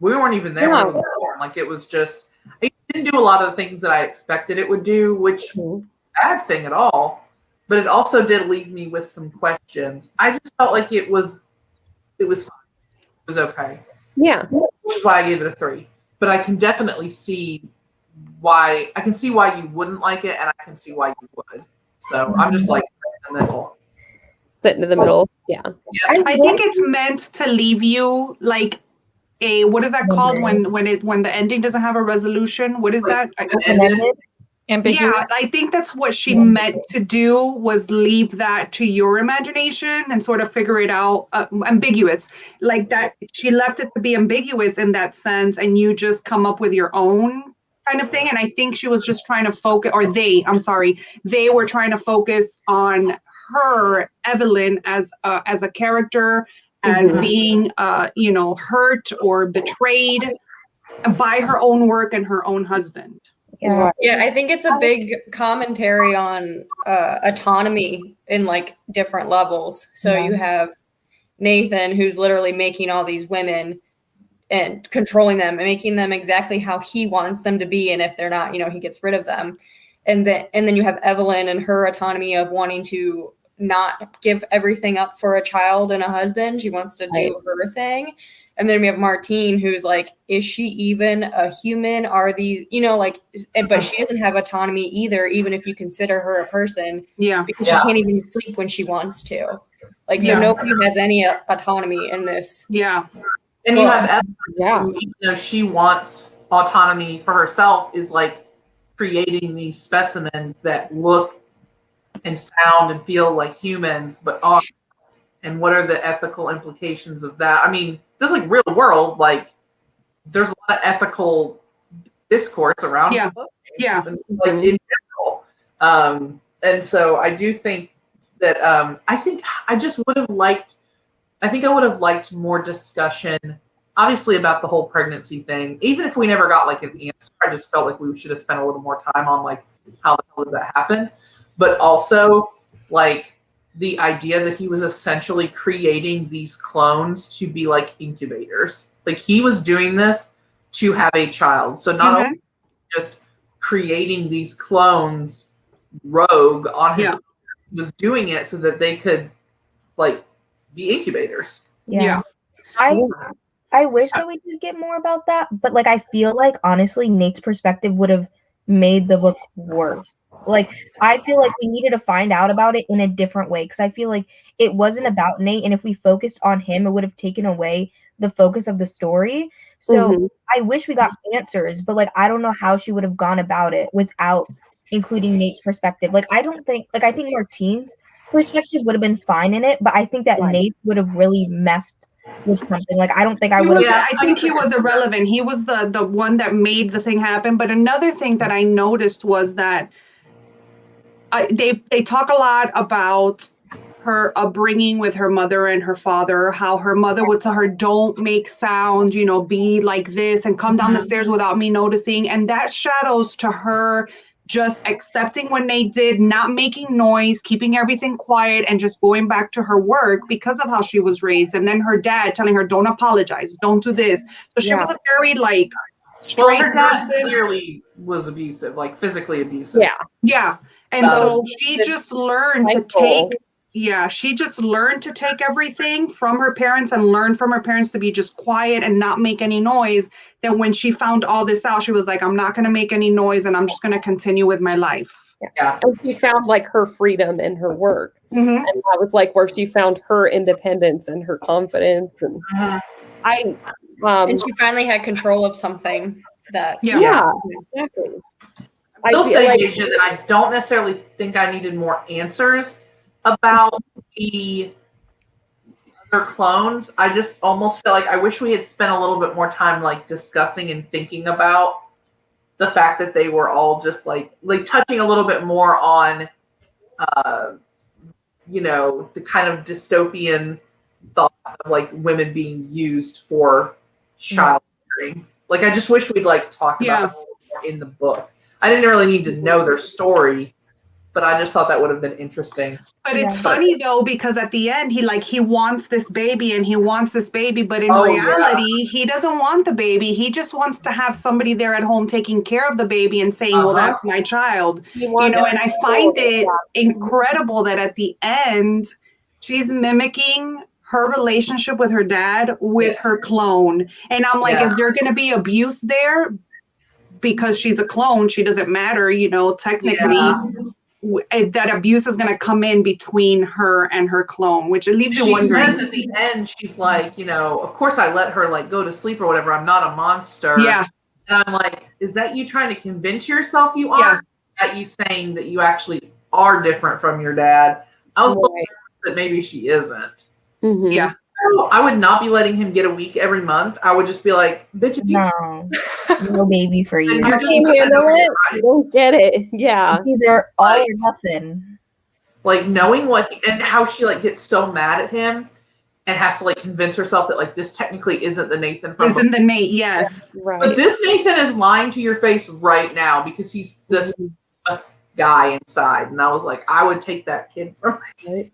we weren't even there when it was born. Like, it was just, it didn't do a lot of the things that I expected it would do, which bad thing at all. But it also did leave me with some questions. I just felt like it was fine. It was okay. Yeah. Which is why I gave it a 3. But I can definitely see why you wouldn't like it, and I can see why you would. So I'm just like in the middle. Sitting in the middle. Yeah. I think it's meant to leave you like a, what is that called when the ending doesn't have a resolution? What is that? Ambiguous. Yeah, I think that's what she meant to do, was leave that to your imagination and sort of figure it out. Ambiguous, like that. She left it to be ambiguous in that sense, and you just come up with your own kind of thing. And I think she was just trying to focus, or they were trying to focus on her, Evelyn, as a character, as being hurt or betrayed by her own work and her own husband. Yeah, I think it's a big commentary on autonomy in like different levels. So you have Nathan, who's literally making all these women and controlling them and making them exactly how he wants them to be, and if they're not, he gets rid of them. And then you have Evelyn and her autonomy of wanting to not give everything up for a child and a husband. She wants to do her thing. And then we have Martine, who's like, is she even a human? Are these, but she doesn't have autonomy either, even if you consider her a person. Yeah. Because she can't even sleep when she wants to. Like, so nobody has any autonomy in this. Yeah. And you have Evelyn, who, even though she wants autonomy for herself, is like creating these specimens that look and sound and feel like humans, but aren't. And what are the ethical implications of that? I mean, this is like real world. Like, there's a lot of ethical discourse around. Yeah. Like, in general. And so I do think that I think I would have liked more discussion, obviously, about the whole pregnancy thing. Even if we never got like an answer, I just felt like we should have spent a little more time on like how the hell did that happen. But also, like, the idea that he was essentially creating these clones to be like incubators. Like, he was doing this to have a child. So not only just creating these clones rogue on his own, he was doing it so that they could like be incubators. Yeah. I wish that we could get more about that, but like I feel like honestly Nate's perspective would have made the book worse. Like, I feel like we needed to find out about it in a different way, because I feel like it wasn't about Nate, and if we focused on him, it would have taken away the focus of the story. So I wish we got answers, but like I don't know how she would have gone about it without including Nate's perspective. Like, I think Martine's perspective would have been fine in it, but I think that Nate would have really messed with something. Like, I don't think I would have. I think he was irrelevant. He was the one that made the thing happen. But another thing that I noticed was that they talk a lot about her upbringing with her mother and her father, how her mother would tell her, don't make sound, be like this and come down the stairs without me noticing. And that shadows to her just accepting when they did, not making noise, keeping everything quiet, and just going back to her work because of how she was raised. And then her dad telling her, don't apologize, don't do this. So she was a very straight her dad person. clearly was abusive, like physically abusive. Yeah. And so she just learned to take, she just learned to take everything from her parents and learn from her parents to be just quiet and not make any noise. Then when she found all this out, she was like, I'm not going to make any noise and I'm just going to continue with my life. Yeah. And she found like her freedom in her work. Mm-hmm. And that was like where she found her independence and her confidence. And and she finally had control of something that. Yeah, exactly. I will say, Deja, that I don't necessarily think I needed more answers about the other clones. I just almost feel like I wish we had spent a little bit more time like discussing and thinking about the fact that they were all just like touching a little bit more on, you know, the kind of dystopian thought of like women being used for child rearing. Like, I just wish we'd like talked about it more in the book. I didn't really need to know their story, but I just thought that would have been interesting. But it's funny though, because at the end he wants this baby and he wants this baby, but in reality, he doesn't want the baby. He just wants to have somebody there at home taking care of the baby and saying, well, that's my child. You know, and I find it incredible that at the end, she's mimicking her relationship with her dad with her clone. And I'm like, is there going to be abuse there? Because she's a clone, she doesn't matter, you know, technically. That abuse is going to come in between her and her clone, which it leaves you wondering. She says at the end, she's like, you know, of course I let her like go to sleep or whatever. I'm not a monster. Yeah. And I'm like, is that you trying to convince yourself you are? Yeah. That you saying that you actually are different from your dad? I was hoping that maybe she isn't. Mm-hmm. Yeah. I would not be letting him get a week every month. I would just be like, bitch, if you no baby for you. You can't handle it. You don't get it. Yeah. It's either all or nothing. Like knowing and how she like gets so mad at him and has to like convince herself that like this technically isn't the Nathan from isn't the Nate, yes. Right. But this Nathan is lying to your face right now because he's this guy inside. And I was like, I would take that kid from me.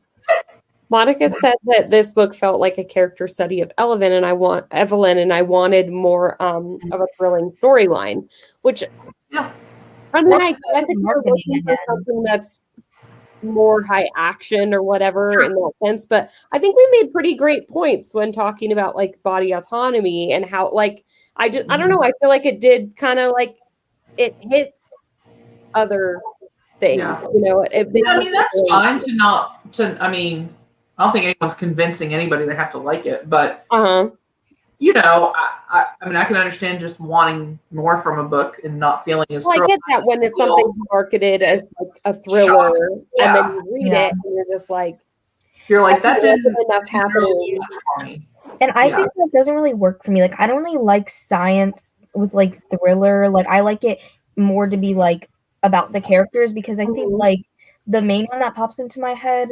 Monica said that this book felt like a character study of Evelyn, and I wanted more of a thrilling storyline. Which, I mean, I guess if you're looking for something that's more high action or whatever in that sense, but I think we made pretty great points when talking about like body autonomy and how like I don't know, I feel like it did kind of like it hits other things, you know. I mean, that's fine I mean, I don't think anyone's convincing anybody they have to like it, but you know, I mean, I can understand just wanting more from a book and not feeling as. Well, I get that when it's something marketed as like a thriller, and then you read it and you're just like, that didn't enough happening. And I think that doesn't really work for me. Like, I don't really like science with like thriller. Like, I like it more to be like about the characters, because I think like the main one that pops into my head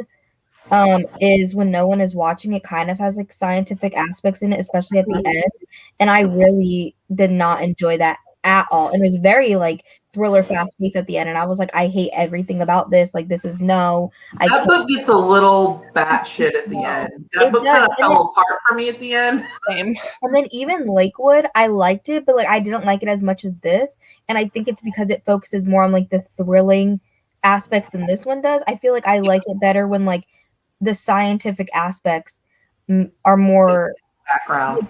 is When No One Is Watching. It kind of has like scientific aspects in it, especially at the end, and I really did not enjoy that at all. And it was very like thriller, fast paced at the end, and I was like, I hate everything about this. Like, this is that book gets a little batshit at the end. That book kind of fell apart for me at the end. Same. And then even Lakewood, I liked it, but like I didn't like it as much as this, and I think it's because it focuses more on like the thrilling aspects than this one does. I feel like I like it better when like the scientific aspects are more background.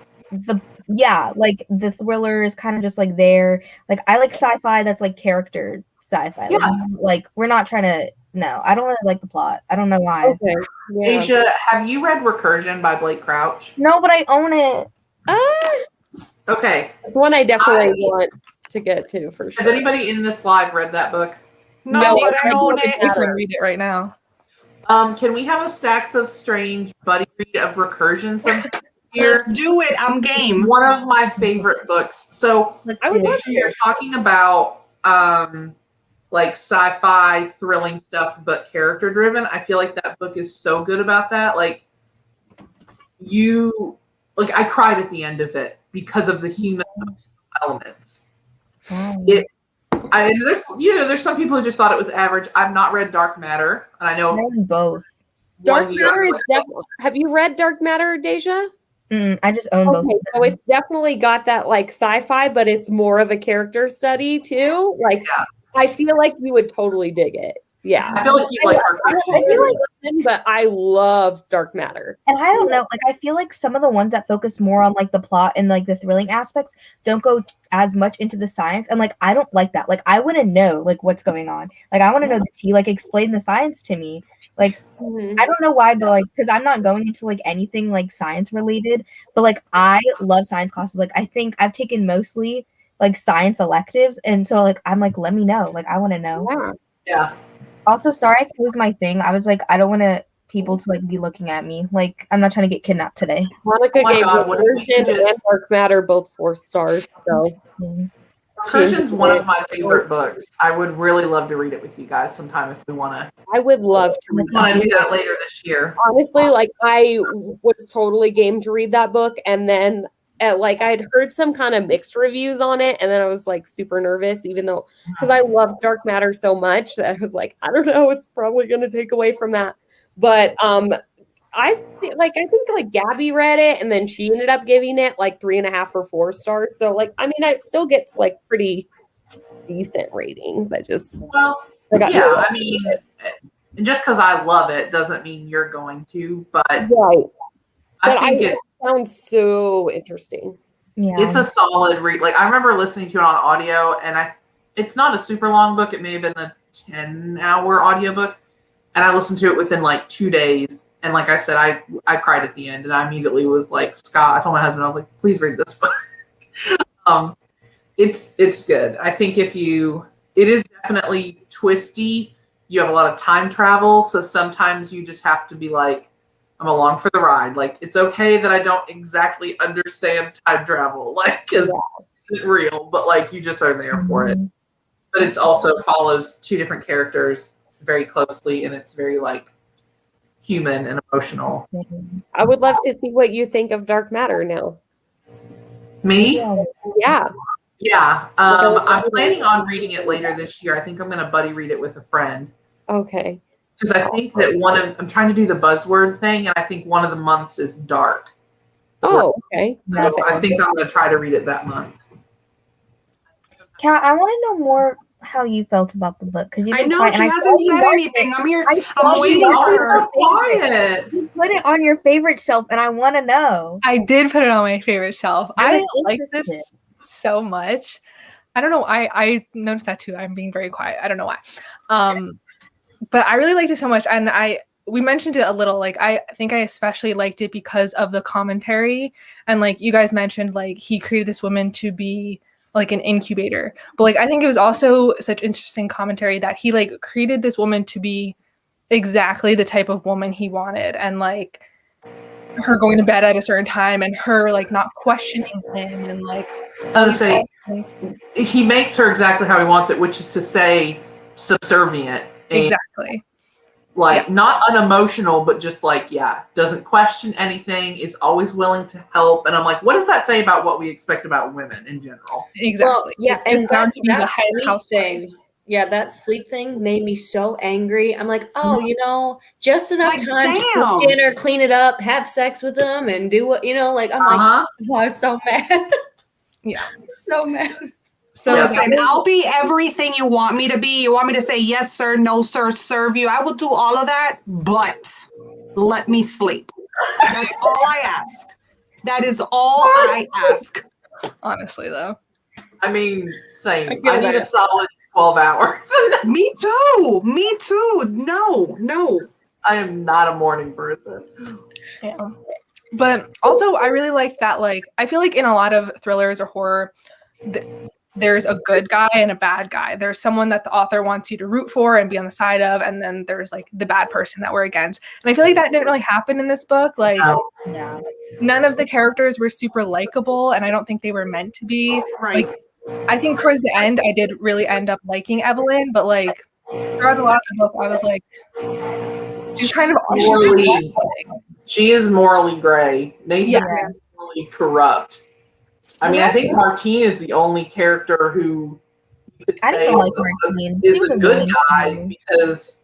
Like the thriller is kind of just like there. Like, I like sci-fi that's like character sci-fi. Yeah. Like we're not trying to. No, I don't really like the plot. I don't know why. Okay. Yeah. Asia, have you read Recursion by Blake Crouch? No, but I own it. Okay. One I definitely want to get to for sure. Has anybody in this live read that book? No, but I own it. You can read it right now. Can we have a Stacks of Strange buddy read of Recursion sometime here? Let's do it. I'm game. One of my favorite books. So you're talking about like sci-fi thrilling stuff, but character driven. I feel like that book is so good about that. Like I cried at the end of it because of the human elements. There's some people who just thought it was average. I've not read Dark Matter, and I know both. Dark Matter is definitely. Have you read Dark Matter, Deja? I just own both. So it's definitely got that like sci-fi, but it's more of a character study too. Like I feel like you would totally dig it. Yeah. I feel like you like our I feel like, but I love Dark Matter. and I don't know, like I feel like some of the ones that focus more on like the plot and like the thrilling aspects don't go as much into the science, and like I don't like that. Like I want to know like what's going on. Like I want to know the tea. Like explain the science to me. Like I don't know why, but like because I'm not going into like anything like science related, but like I love science classes. Like I think I've taken mostly like science electives, and so like I'm like, let me know. Like I want to know. Yeah. Also, sorry I closed my thing. I was like, I don't want to people to like be looking at me. Like I'm not trying to get kidnapped today. Monica my gave God, what if we Version just- and Dark Matter both 4 stars. So Recursion's one of my favorite books. I would really love to read it with you guys sometime if we want to. I would love to read Want to do that later this year. Honestly, like I was totally game to read that book, and then like I'd heard some kind of mixed reviews on it, and then I was like super nervous, even though because I love Dark Matter so much that I was like, I don't know, it's probably going to take away from that. But I think Gabby read it, and then she ended up giving it like 3.5 or 4 stars. So like, I mean, it still gets like pretty decent ratings. I mean, just because I love it doesn't mean you're going to, but right. I think it sounds so interesting. Yeah, it's a solid read. Like I remember listening to it on audio, and it's not a super long book. It may have been a 10-hour audiobook, and I listened to it within like 2 days. And like I said, I cried at the end, and I immediately was like, Scott, I told my husband, I was like, please read this book. It's good. I think it is definitely twisty. You have a lot of time travel, so sometimes you just have to be like, I'm along for the ride. Like it's okay that I don't exactly understand time travel, like because it's real, but like you just are there for it. But it's also follows 2 different characters very closely, and it's very like human and emotional. I would love to see what you think of Dark Matter now. Me? Yeah. Yeah. I'm planning on reading it later this year. I think I'm going to buddy read it with a friend. Okay. Because I think that I'm trying to do the buzzword thing, and I think one of the months is dark. Oh, okay. So I think I'm going to try to read it that month. Kat, I want to know more how you felt about the book because I know she hasn't said anything. I'm here. I saw I'm waiting you for her. so quiet. You put it on your favorite shelf, and I want to know. I did put it on my favorite shelf. I I was like interested. this so much. I don't know. I noticed that too. I'm being very quiet. I don't know why. But I really liked it so much, and we mentioned it a little. Like I think I especially liked it because of the commentary, and like you guys mentioned, like he created this woman to be like an incubator, but like I think it was also such interesting commentary that he like created this woman to be exactly the type of woman he wanted, and like her going to bed at a certain time, and her like not questioning him, and like I was say he makes her exactly how he wants it, which is to say subservient. Exactly. Like not unemotional, but just like, doesn't question anything, is always willing to help. And I'm like, what does that say about what we expect about women in general? Exactly. Well, yeah, It's and bound to be the that head sleep housewife. thing. Yeah, that sleep thing made me so angry. I'm like, oh, just enough Like, time to damn. cook dinner, clean it up, have sex with them, and do what like. I'm like, oh, I was so mad. Yeah. So mad. So Listen, I'll be everything you want me to be. You want me to say yes, sir, no, sir, serve you. I will do all of that, but let me sleep. That's all I ask. That is all I ask. honestly though. I mean, same. I feel I need a that. solid 12 hours. Me too. Me too. No. I am not a morning person. Yeah. But also I really like that, like I feel like in a lot of thrillers or horror there's a good guy and a bad guy. There's someone that the author wants you to root for and be on the side of, and then there's like the bad person that we're against. And I feel like that didn't really happen in this book. Like none of the characters were super likable, and I don't think they were meant to be. Right. Like I think towards the end I did really end up liking Evelyn, but like throughout a lot of the book I was like she's kind of Morally, she is morally gray. Nathan is morally corrupt. I mean, I think Martine is the only character who you could I say didn't like Martine. She is was a good annoying guy to me. because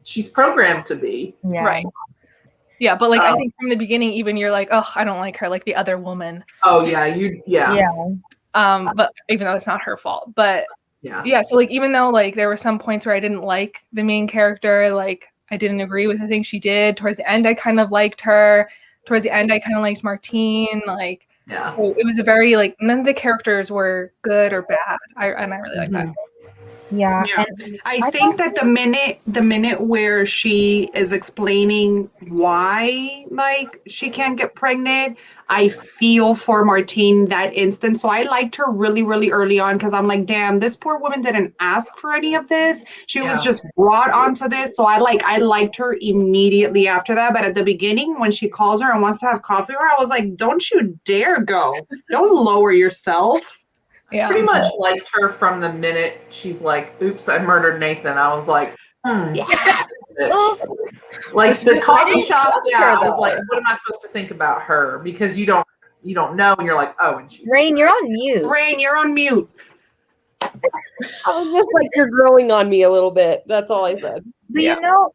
she's programmed to be. Yeah. Right. Yeah, but like I think from the beginning even you're like, oh, I don't like her, like the other woman. Oh yeah, Yeah. But even though it's not her fault. But Yeah, so like even though like there were some points where I didn't like the main character, like I didn't agree with the things she did. Towards the end, I kind of liked her. Towards the end, I kind of liked Martine. Like, so it was a very like none of the characters were good or bad. I really like that. Yeah. I think that the minute where she is explaining why like she can't get pregnant, I feel for Martine that instant. So I liked her really, really early on because I'm like, damn, this poor woman didn't ask for any of this. She was just brought onto this. So I liked her immediately after that. But at the beginning, when she calls her and wants to have coffee with her, I was like, don't you dare go. Don't lower yourself. Yeah. Pretty much liked her from the minute she's like, oops, I murdered Nathan. I was like, Yes. Oops. Like the coffee shop, her, I was though. like, what am I supposed to think about her? Because you don't know, and you're like, oh, and she's Raine, you're on mute. Raine, you're on mute. I was just like, you're growing on me a little bit. That's all I said. But you know,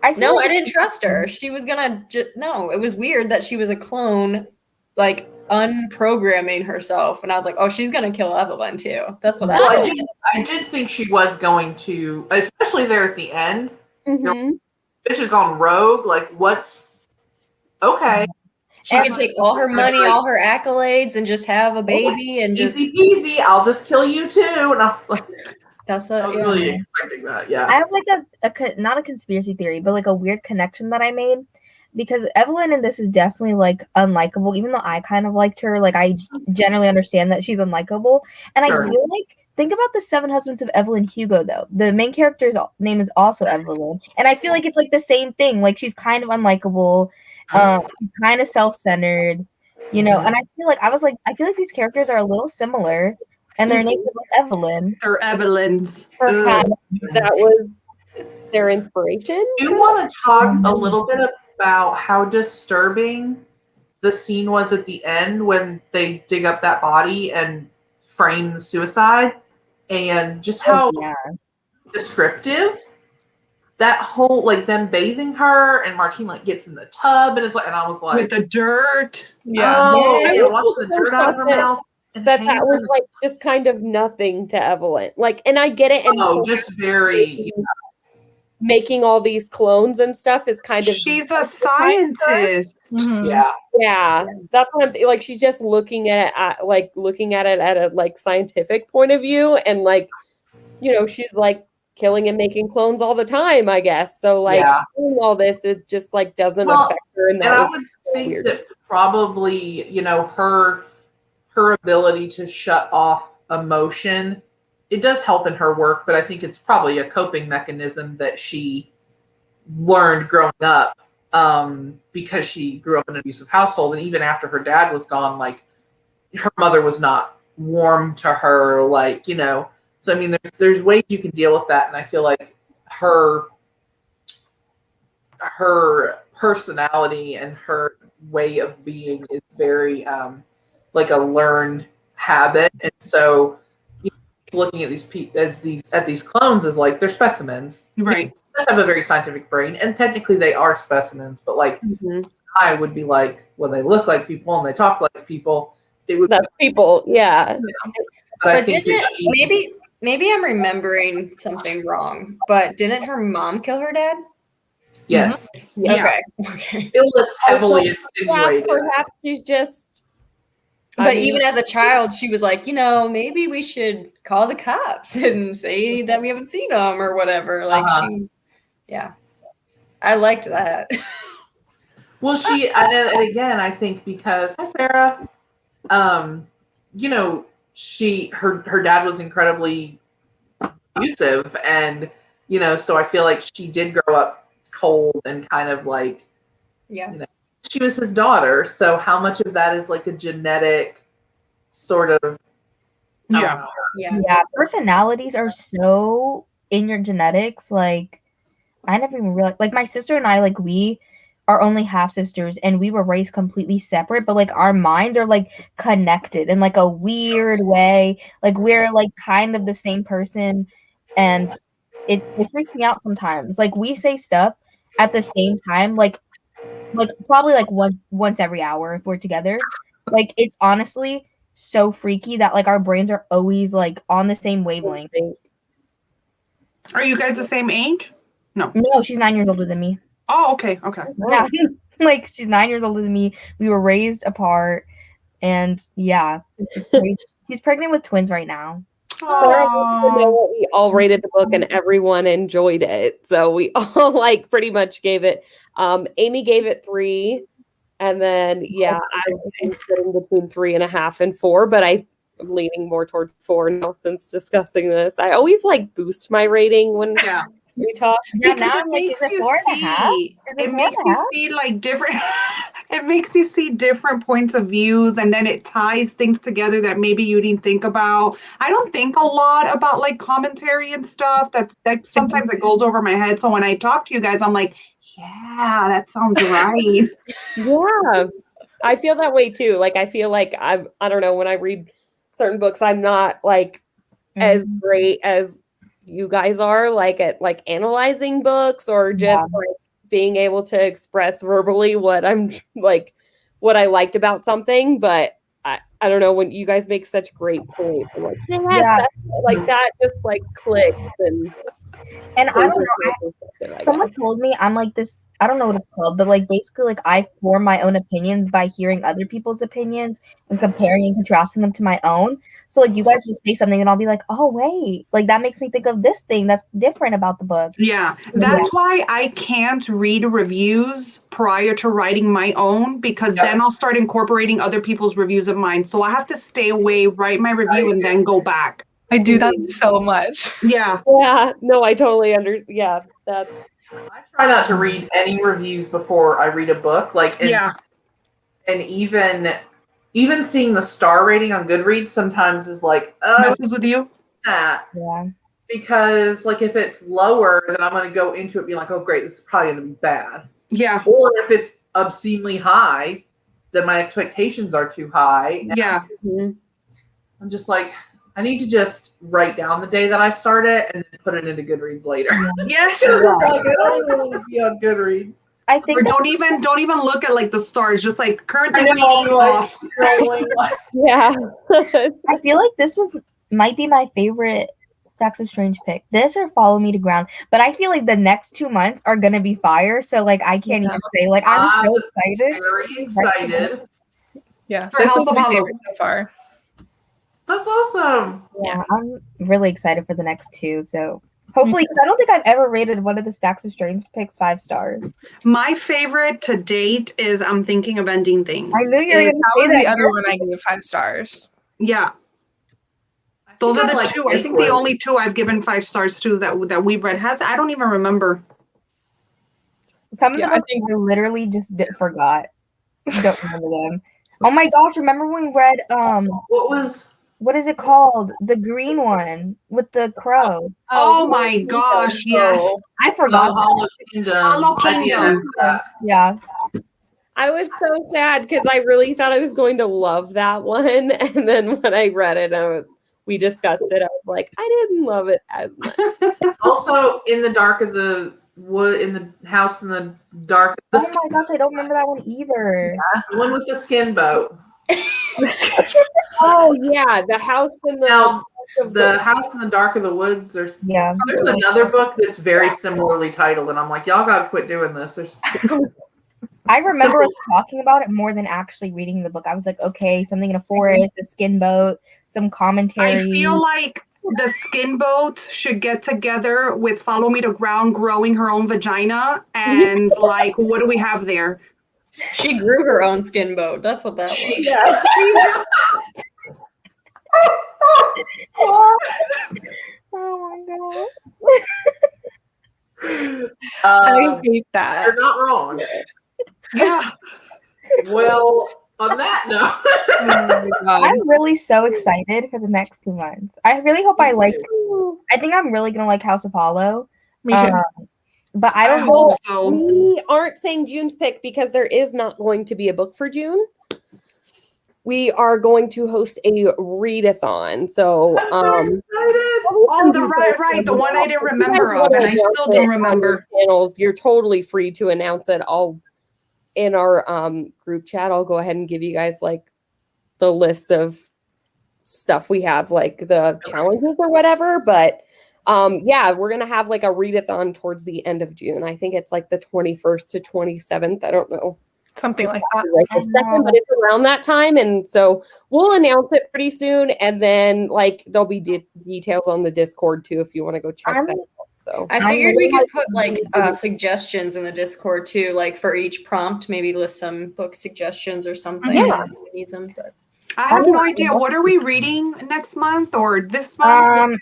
I didn't trust her. She was gonna no. It was weird that she was a clone, like unprogramming herself, and I was like, oh, she's gonna kill Evelyn too. That's what I did think she was going to, especially there at the end. Mm-hmm. Bitch has gone rogue. Like, what's okay? She could take all her money, all her accolades, and just have a baby, and just easy peasy. I'll just kill you too. And I was like, that's I was really expecting that. Yeah. I have like a not a conspiracy theory, but like a weird connection that I made. Because Evelyn in this is definitely like unlikable, even though I kind of liked her. Like I generally understand that she's unlikable, and I feel like think about the Seven Husbands of Evelyn Hugo though. The main character's name is also Evelyn, and I feel like it's like the same thing. Like she's kind of unlikable, she's kind of self-centered, you know. And I feel like these characters are a little similar, and their names are both Evelyn. They're Evelyns. Perhaps that was their inspiration. Do you want to talk a little bit about how disturbing the scene was at the end when they dig up that body and frame the suicide, and just how descriptive that whole like them bathing her and Martine like gets in the tub and it's like, and I was like, with the dirt. Wants the dirt out of her mouth. That was like just kind of nothing to Evelyn. Like, and I get it. And just very making all these clones and stuff is kind of she's a scientist. Yeah, that's what I'm like. She's just looking at it at a like scientific point of view, and like, you know, she's like killing and making clones all the time, I guess. So like doing all this, it just like doesn't affect her. And I would think that probably, you know, her ability to shut off emotion, it does help in her work, but I think it's probably a coping mechanism that she learned growing up, because she grew up in an abusive household, and even after her dad was gone, like her mother was not warm to her, like, you know. So I mean, there's ways you can deal with that, and I feel like her personality and her way of being is very like a learned habit, and so looking at these clones as like they're specimens, right? They just have a very scientific brain, and technically they are specimens. But like, I would be like, when they look like people and they talk like people, that's people, yeah. But I didn't think maybe I'm remembering something wrong? But didn't her mom kill her dad? Yes. Okay. It's heavily insinuated. Perhaps she's just. But even as a child, she was like, you know, maybe we should call the cops and say that we haven't seen them or whatever. Like I liked that. Well, and again, I think because, hi Sarah, you know, her dad was incredibly abusive, and you know, so I feel like she did grow up cold and kind of like, you know, she was his daughter, so how much of that is like a genetic sort of personalities are so in your genetics. Like I never even realized, like my sister and I, like we are only half sisters and we were raised completely separate, but like our minds are like connected in like a weird way. Like we're like kind of the same person, and it freaks me out sometimes. Like we say stuff at the same time, like probably like once every hour if we're together. Like it's honestly so freaky that like our brains are always like on the same wavelength. Are you guys the same age? No, she's 9 years older than me. Oh, okay. Yeah, like she's 9 years older than me. We were raised apart, and yeah, she's pregnant with twins right now. Sarah wants to know what we all rated the book, and everyone enjoyed it. So we all like pretty much gave it. Amy gave it 3, and then I'm sitting between 3.5 and 4, but I'm leaning more toward 4 now since discussing this. I always like boost my rating when we talk. Yeah, now I'm like, is it 4.5? It makes you see like different. It makes you see different points of views, and then it ties things together that maybe you didn't think about. I don't think a lot about like commentary and stuff. That sometimes it goes over my head. So when I talk to you guys, I'm like, yeah, that sounds right. Yeah, I feel that way too. Like I feel like I don't know, when I read certain books, I'm not like as great as you guys are, like at like analyzing books or just like being able to express verbally what I'm like, what I liked about something. But I don't know, when you guys make such great points, I'm like, yes, like that just like clicks. And I don't know. Someone told me I'm like this. I don't know what it's called, but like basically, like I form my own opinions by hearing other people's opinions and comparing and contrasting them to my own. So like you guys will say something, and I'll be like, oh wait, like that makes me think of this thing that's different about the book. Yeah, that's why I can't read reviews prior to writing my own, because then I'll start incorporating other people's reviews of mine. So I have to stay away, write my review, and then go back. I do that so much. Yeah. Yeah. No, I totally understand. Yeah, that's. I try not to read any reviews before I read a book. Like, and even seeing the star rating on Goodreads sometimes is like, oh, messes with you. Yeah. Because like if it's lower, then I'm going to go into it being like, oh great, this is probably going to be bad. Yeah. Or if it's obscenely high, then my expectations are too high. And I'm just like, I need to just write down the day that I start it and then put it into Goodreads later. Yes. Like, I don't want to be on Goodreads. I think or don't even look at like the stars, just like currently reading off. Yeah. I feel like this might be my favorite Stacks of Strange pick. This or Follow Me to Ground. But I feel like the next 2 months are gonna be fire. So like I can't even say, like I'm so excited. Very excited. Yeah. For This House was of my Hollow. favorite so far. That's awesome. Yeah, I'm really excited for the next 2. So hopefully, because I don't think I've ever rated one of the Stacks of Strange picks 5 stars. My favorite to date is I'm Thinking of Ending Things. I knew you were going to say That was that. the other one I gave 5 stars. Yeah. Those are the like 2. I think the only 2 I've given 5 stars to that we've read. I don't even remember. Some of the books I literally just forgot. Don't remember them. Oh my gosh, remember when we read what is it called? The green one with the crow. Oh my gosh, yes. I forgot. Hollow Kingdom. Hollow Kingdom. Yeah. I was so sad because I really thought I was going to love that one. And then when I read it, we discussed it, I was like, I didn't love it as much. Also, In the Dark of the Wood, in the House in the Dark. Oh my gosh, I don't remember that one either. The one with the skin boat. Oh yeah, the house in the House in the Dark of the Woods. There's another book that's very similarly titled, and I'm like, y'all gotta quit doing this. I remember us talking about it more than actually reading the book. I was like, okay, something in a forest, a skin boat, some commentary. I feel like the skin boat should get together with Follow Me to Ground growing her own vagina, and like, what do we have there? She grew her own skin boat. That's what that was. Yeah. Oh my god. I hate that. You're not wrong. Yeah. Well, on that note, I'm really so excited for the next 2 months. I really hope I think I'm really gonna like House of Hollow. Me too. But I don't hope know. so. We aren't saying June's pick because there is not going to be a book for June. We are going to host a readathon. So right. The one I didn't remember of, and I still don't remember. Channels, you're totally free to announce it all in our group chat. I'll go ahead and give you guys like the list of stuff we have, like the challenges or whatever. But yeah, we're gonna have like a readathon towards the end of June. I think it's like the 21st to 27th. I don't know. Something like that. Right this second, but it's around that time, and so we'll announce it pretty soon. And then like there'll be details on the Discord too if you want to go check that out. So I figured we could put like suggestions in the Discord too, like for each prompt, maybe list some book suggestions or something. Yeah. We need them, but I have no idea. What are we reading next month or this month?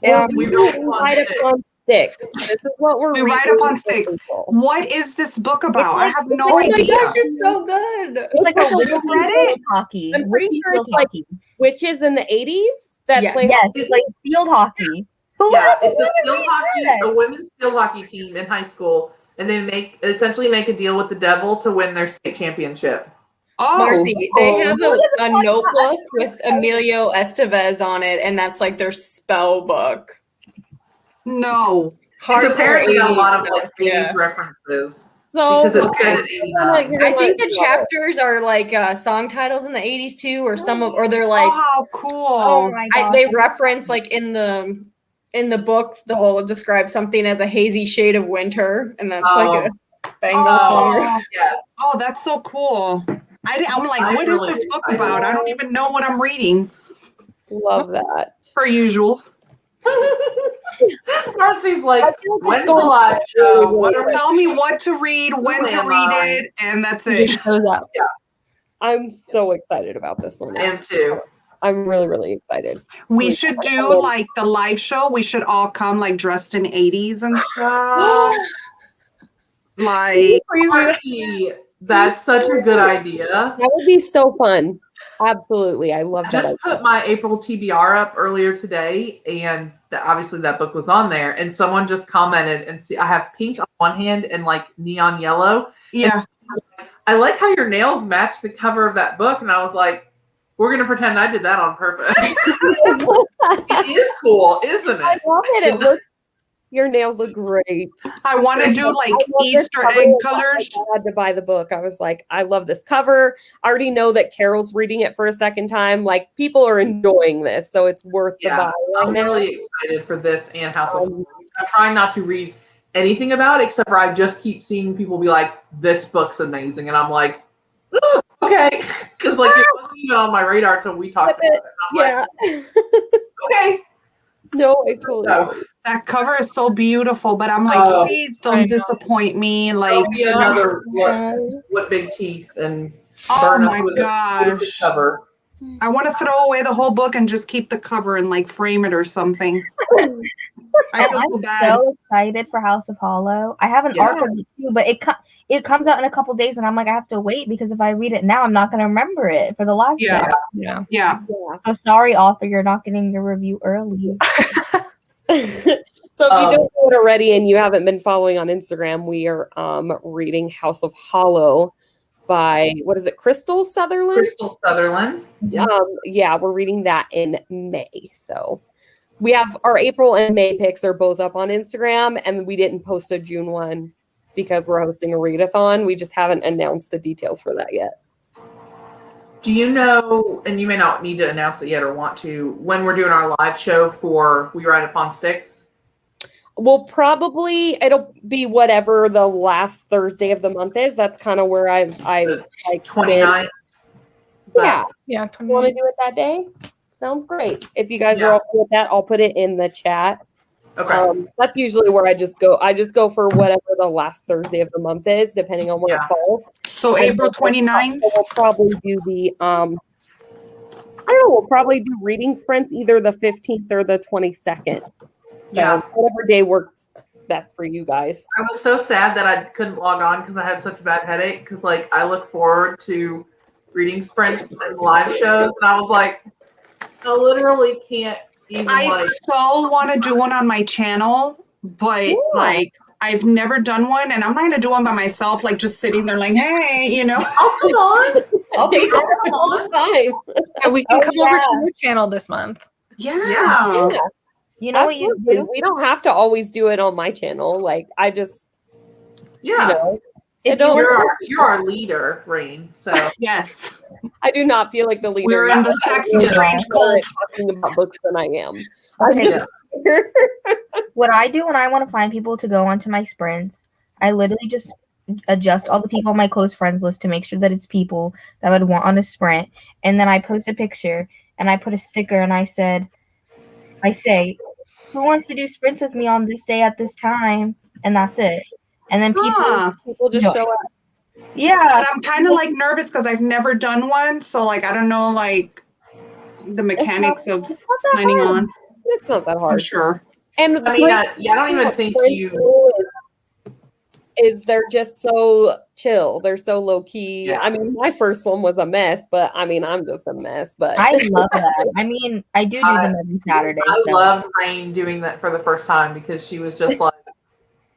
We wrote write upon sticks. This is what we're We reading. write upon sticks. What is this book about? I have no oh my idea. gosh, it's so good. It's like a You witchy read it? field hockey. I'm pretty Witchy sure field it's like hockey. witches in the 80s that Yeah. play. Yes, it's like field hockey. Yeah, it's a women's field hockey team in high school, and they essentially make a deal with the devil to win their state championship. Oh, Marcy, they have Who doesn't a want notebook that? with Emilio Estevez on it, and that's like their spell book. no. It's apparently got a lot of stuff, like 80s references So because it's set in 89. I think the chapters are like song titles in the 80s too, or or they're like Oh, how cool. Oh my god. they reference like in the book they'll describe something as a hazy shade of winter, and that's like a Bengal song. Yeah. Oh, that's so cool. I'm like, I'm what is really this book excited. about? I don't even know what I'm reading. love that. Per usual. Marcy's like, I feel like when's it's the going live show? What are we Tell me what to read, when to am read I? it, and that's It it. shows up. I'm so excited about this one. I am too. I'm really, really excited. We should do like the live show. We should all come like dressed in 80s and stuff. Like, Marcy, that's such a good idea. That would be so fun. Absolutely. I love I that. just put my April TBR up earlier today, and obviously that book was on there. And someone just commented and see, I have pink on one hand and like neon yellow. yeah. I like how your nails match the cover of that book. And I was like, we're going to pretend I did that on purpose. It is cool, isn't I it? love it. Your nails look great. I want to do like I love this Easter cover. egg colors. I had to buy the book. I was like, I love this cover. I already know that Carol's reading it for a second time. Like, people are enjoying this, so it's worth the buy. I'm really excited for this and House of I'm trying not to read anything about it, except for I just keep seeing people be like, this book's amazing. And I'm like, oh, okay. Because like it wasn't even on my radar until we talked about it. Yeah. Like, okay. No, I totally agree. That cover is so beautiful, but I'm like, please don't disappoint me. Like, There'll be another what big teeth and oh burn my up with a gosh. cover. I want to throw away the whole book and just keep the cover and like frame it or something. I feel so I'm bad. so excited for House of Hollow. I have an arc of it too, but it comes out in a couple days, and I'm like, I have to wait because if I read it now, I'm not going to remember it for the live show. Yeah. So sorry, author, you're not getting your review early. So if you don't know it already and you haven't been following on Instagram, we are reading House of Hollow by, what is it, Crystal Sutherland? Crystal Sutherland. Yeah, we're reading that in May. So we have our April and May picks are both up on Instagram, and we didn't post a June one because we're hosting a readathon. We just haven't announced the details for that yet. Do you know, and you may not need to announce it yet or want to, when we're doing our live show for We Ride Upon Sticks? Well, probably it'll be whatever the last Thursday of the month is. That's kind of where I like 29th. Yeah. Yeah. You want to do it that day? Sounds great. If you guys are all cool with that, I'll put it in the chat. Okay. That's usually where I just go for whatever the last Thursday of the month is, depending on when it falls. So April 29th? We'll probably do the I don't know, we'll probably do reading sprints either the 15th or the 22nd. Yeah. Whatever day works best for you guys. I was so sad that I couldn't log on because I had such a bad headache. Because like I look forward to reading sprints and live shows, and I was like, I literally can't even. So want to do one on my channel, but like I've never done one, and I'm not gonna do one by myself. Like just sitting there, like, hey, you know. I'll come on. I'll be there. All the time. Yeah, we can come over to your channel this month. Yeah. You know what you Absolutely. do? We don't have to always do it on my channel. Like I just, Yeah. You're our leader, Raine. So Yes. I do not feel like the leader. We're in the Saxon Strange cult. Talking about books than I am. Okay. What I do when I want to find people to go onto my sprints, I literally just adjust all the people on my close friends list to make sure that it's people that I would want on a sprint. And then I post a picture and I put a sticker and I say, who wants to do sprints with me on this day at this time? And that's it. And then people just show up. Yeah. And I'm kind of like nervous because I've never done one. So like, I don't know, like the mechanics of signing on. It's not that hard. I'm sure. And I mean, I don't even think you is they're just so chill. They're so low key. Yeah. I mean, my first one was a mess, but I mean, I'm just a mess. But I love that. I mean, I do them every Saturday. I love Raine doing that for the first time because she was just like,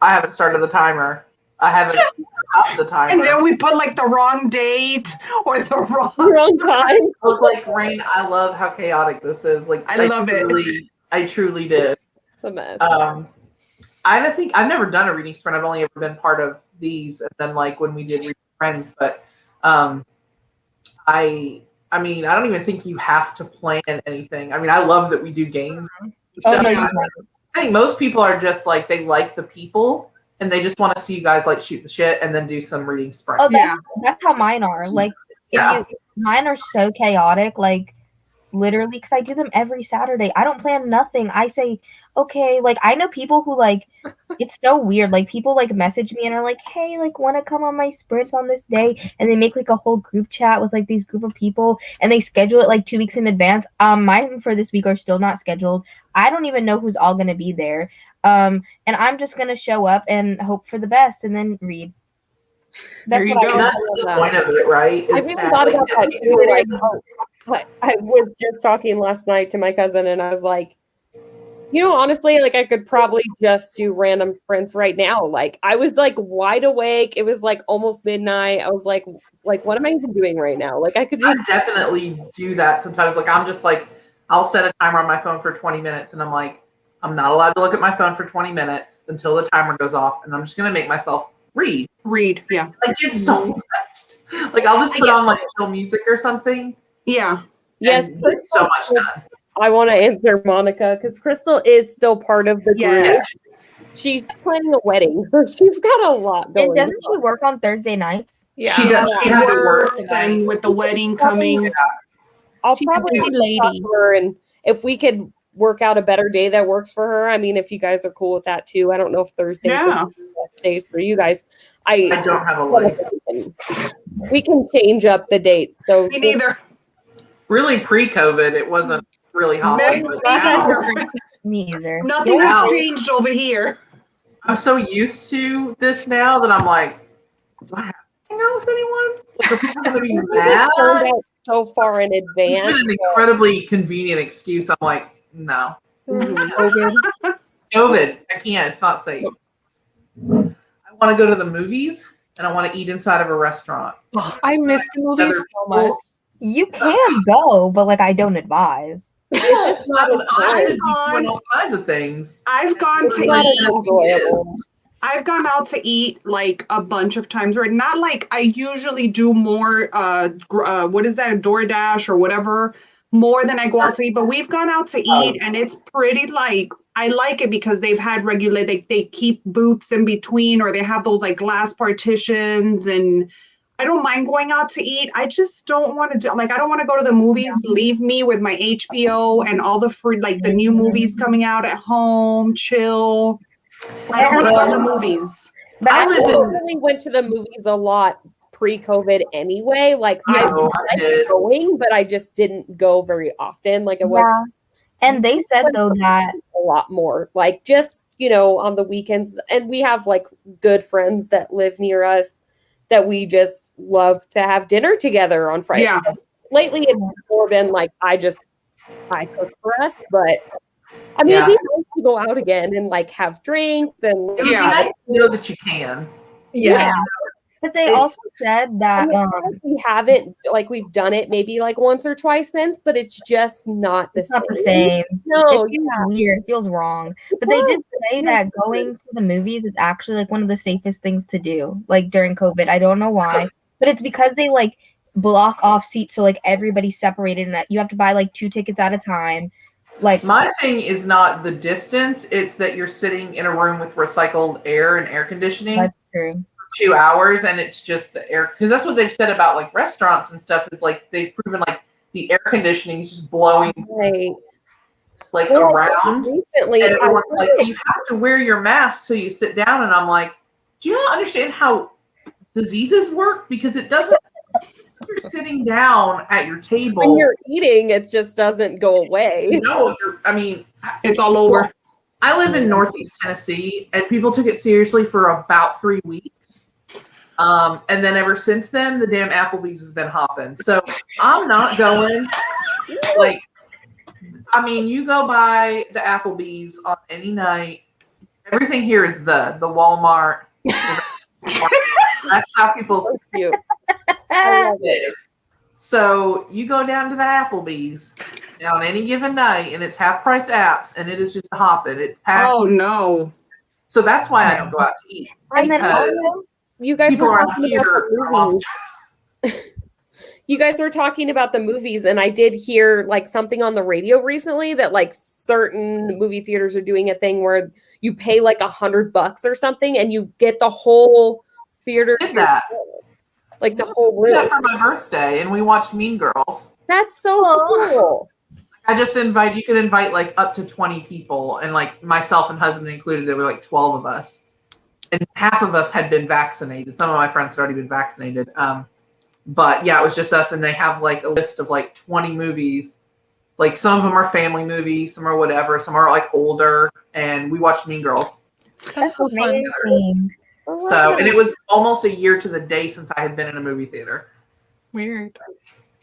I haven't started the timer. I haven't stopped the timer. And then we put like the wrong date or the wrong time. I was like, Raine, I love how chaotic this is. Like, I love it. I truly did. It's a mess. I think I've never done a reading sprint. I've only ever been part of these, and then like when we did Reading Friends. But I mean, I don't even think you have to plan anything. I mean, I love that we do games. I think most people are just like they like the people, and they just want to see you guys like shoot the shit and then do some reading sprint. Oh, that's how mine are. Like, mine are so chaotic. Like, literally, because I do them every Saturday. I don't plan nothing. I say, okay, like, I know people who, like, it's so weird. Like, people, like, message me and are like, hey, like, want to come on my sprints on this day? And they make, like, a whole group chat with, like, these group of people, and they schedule it, like, 2 weeks in advance. Mine for this week are still not scheduled. I don't even know who's all going to be there. And I'm just going to show up and hope for the best and then read. There you go. That's the point of it, right? I've even thought about that too. Like, I was just talking last night to my cousin, and I was like, you know, honestly, like I could probably just do random sprints right now. Like I was like wide awake. It was like almost midnight. I was like, what am I even doing right now? Like I could just definitely do that sometimes. Like I'm just like, I'll set a timer on my phone for 20 minutes, and I'm like, I'm not allowed to look at my phone for 20 minutes until the timer goes off, and I'm just gonna make myself read. Yeah. Like it's so much. Like I'll just put on like chill music or something. Yeah. Yes. It's so much done. I want to answer Monica because Crystal is still part of the group. She's planning a wedding, so she's got a lot going. And doesn't she work on Thursday nights? Yeah. She does. She has to work and with the wedding coming. I'll probably talk to her, and if we could work out a better day that works for her. I mean, if you guys are cool with that too. I don't know if Thursdays are the best days for you guys. I don't have a life. We can change up the dates. So me neither. Really, pre-COVID, it wasn't really hot. Me either. Nothing has changed over here. I'm so used to this now that I'm like, do I have to hang out with anyone? Like, are people going to be mad? Turned out so far in advance. It's been an incredibly convenient excuse. I'm like, no. COVID. I can't. It's not safe. I want to go to the movies and I want to eat inside of a restaurant. Oh, I miss the movies so much. You can go, but like I don't advise. It's just not doing all kinds of things. I've gone to eat. I've gone out to eat like a bunch of times. Right, not like I usually do more. What is that? DoorDash or whatever. More than I go out to eat, but we've gone out to eat, and it's pretty like I like it because they've had regular. They keep booths in between, or they have those like glass partitions and. I don't mind going out to eat. I just don't want to do like I don't want to go to the movies. Leave me with my HBO and all the free like the new movies coming out at home. Chill. I don't want to go to the movies. But I really went to the movies a lot pre-COVID anyway. Like I liked going, but I just didn't go very often. Like it was. And they said though that a lot more. Like just on the weekends, and we have like good friends that live near us. That we just love to have dinner together on Friday. Yeah. So lately, it's more been like I cook for us, but I mean, it'd be nice to go out again and like have drinks and nice to know that you can. Yeah. But they also said that we haven't, like, we've done it maybe like once or twice since, but it's just not the it's same. not the same. No, it feels weird. It feels wrong. But they did say that going to the movies is actually like one of the safest things to do, like during COVID. I don't know why, but it's because they like block off seats, so like everybody's separated, and that you have to buy like 2 tickets at a time. Like my thing is not the distance; it's that you're sitting in a room with recycled air and air conditioning. That's true. 2 hours, and it's just the air, because that's what they've said about like restaurants and stuff, is like they've proven like the air conditioning is just blowing like around, recently, and everyone's like, you have to wear your mask till you sit down, and I'm like, do you not understand how diseases work? Because it doesn't. You're sitting down at your table when you're eating, it just doesn't go away. No, it's all over. I live in Northeast Tennessee, and people took it seriously for about 3 weeks. And then ever since then, the damn Applebee's has been hopping. So I'm not going. Like, I mean, you go by the Applebee's on any night. Everything here is the Walmart. That's how people Cute. it is. So you go down to the Applebee's on any given night, and it's half price apps, and it is just hopping. It's packed. Oh no! So that's why I don't go out to eat. And then Because you guys people were around talking here about are the lost. movies. You guys were talking about the movies, and I did hear like something on the radio recently that like certain movie theaters are doing a thing where you pay like $100 or something, and you get the whole theater. Did that. Like the whole We did room. that for my birthday, and we watched Mean Girls. That's so cool. I just you could invite like up to 20 people, and like myself and husband included, there were like 12 of us. And half of us had been vaccinated. Some of my friends had already been vaccinated. But yeah, it was just us, and they have like a list of like 20 movies. Like some of them are family movies, some are whatever, some are like older, and we watched Mean Girls. That's amazing. So, and it was almost a year to the day since I had been in a movie theater. Weird.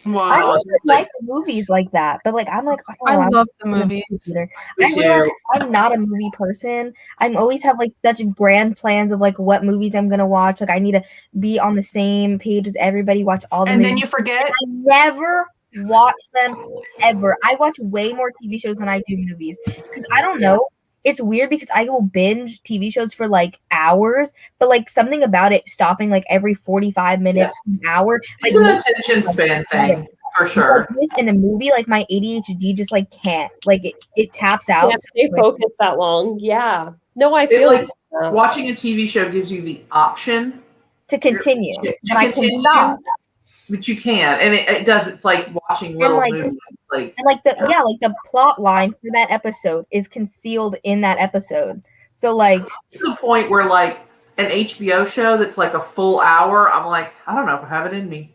I Wow. also like movies like that, but like I'm like, oh, I I'm love the not a movies. movie theater. Me I realize too. I'm not a movie person. I'm always have like such grand plans of like what movies I'm gonna watch. Like I need to be on the same page as everybody, watch all the And movies. then you forget. I never watch them ever. I watch way more TV shows than I do movies because I don't know. It's weird because I will binge TV shows for like hours, but like something about it stopping like every 45 minutes, an hour. Like It's an attention span thing, for sure. like, in a movie, like my ADHD just like can't. Like it taps out. Can't stay focused that long. Yeah. No, I It, feel like, that. watching a TV show gives you the option to continue. to But I can continue, stop. but you can, and it does. It's like watching little like- movies. Like And like the plot line for that episode is concealed in that episode. So like to the point where like an HBO show that's like a full hour, I'm like, I don't know if I have it in me.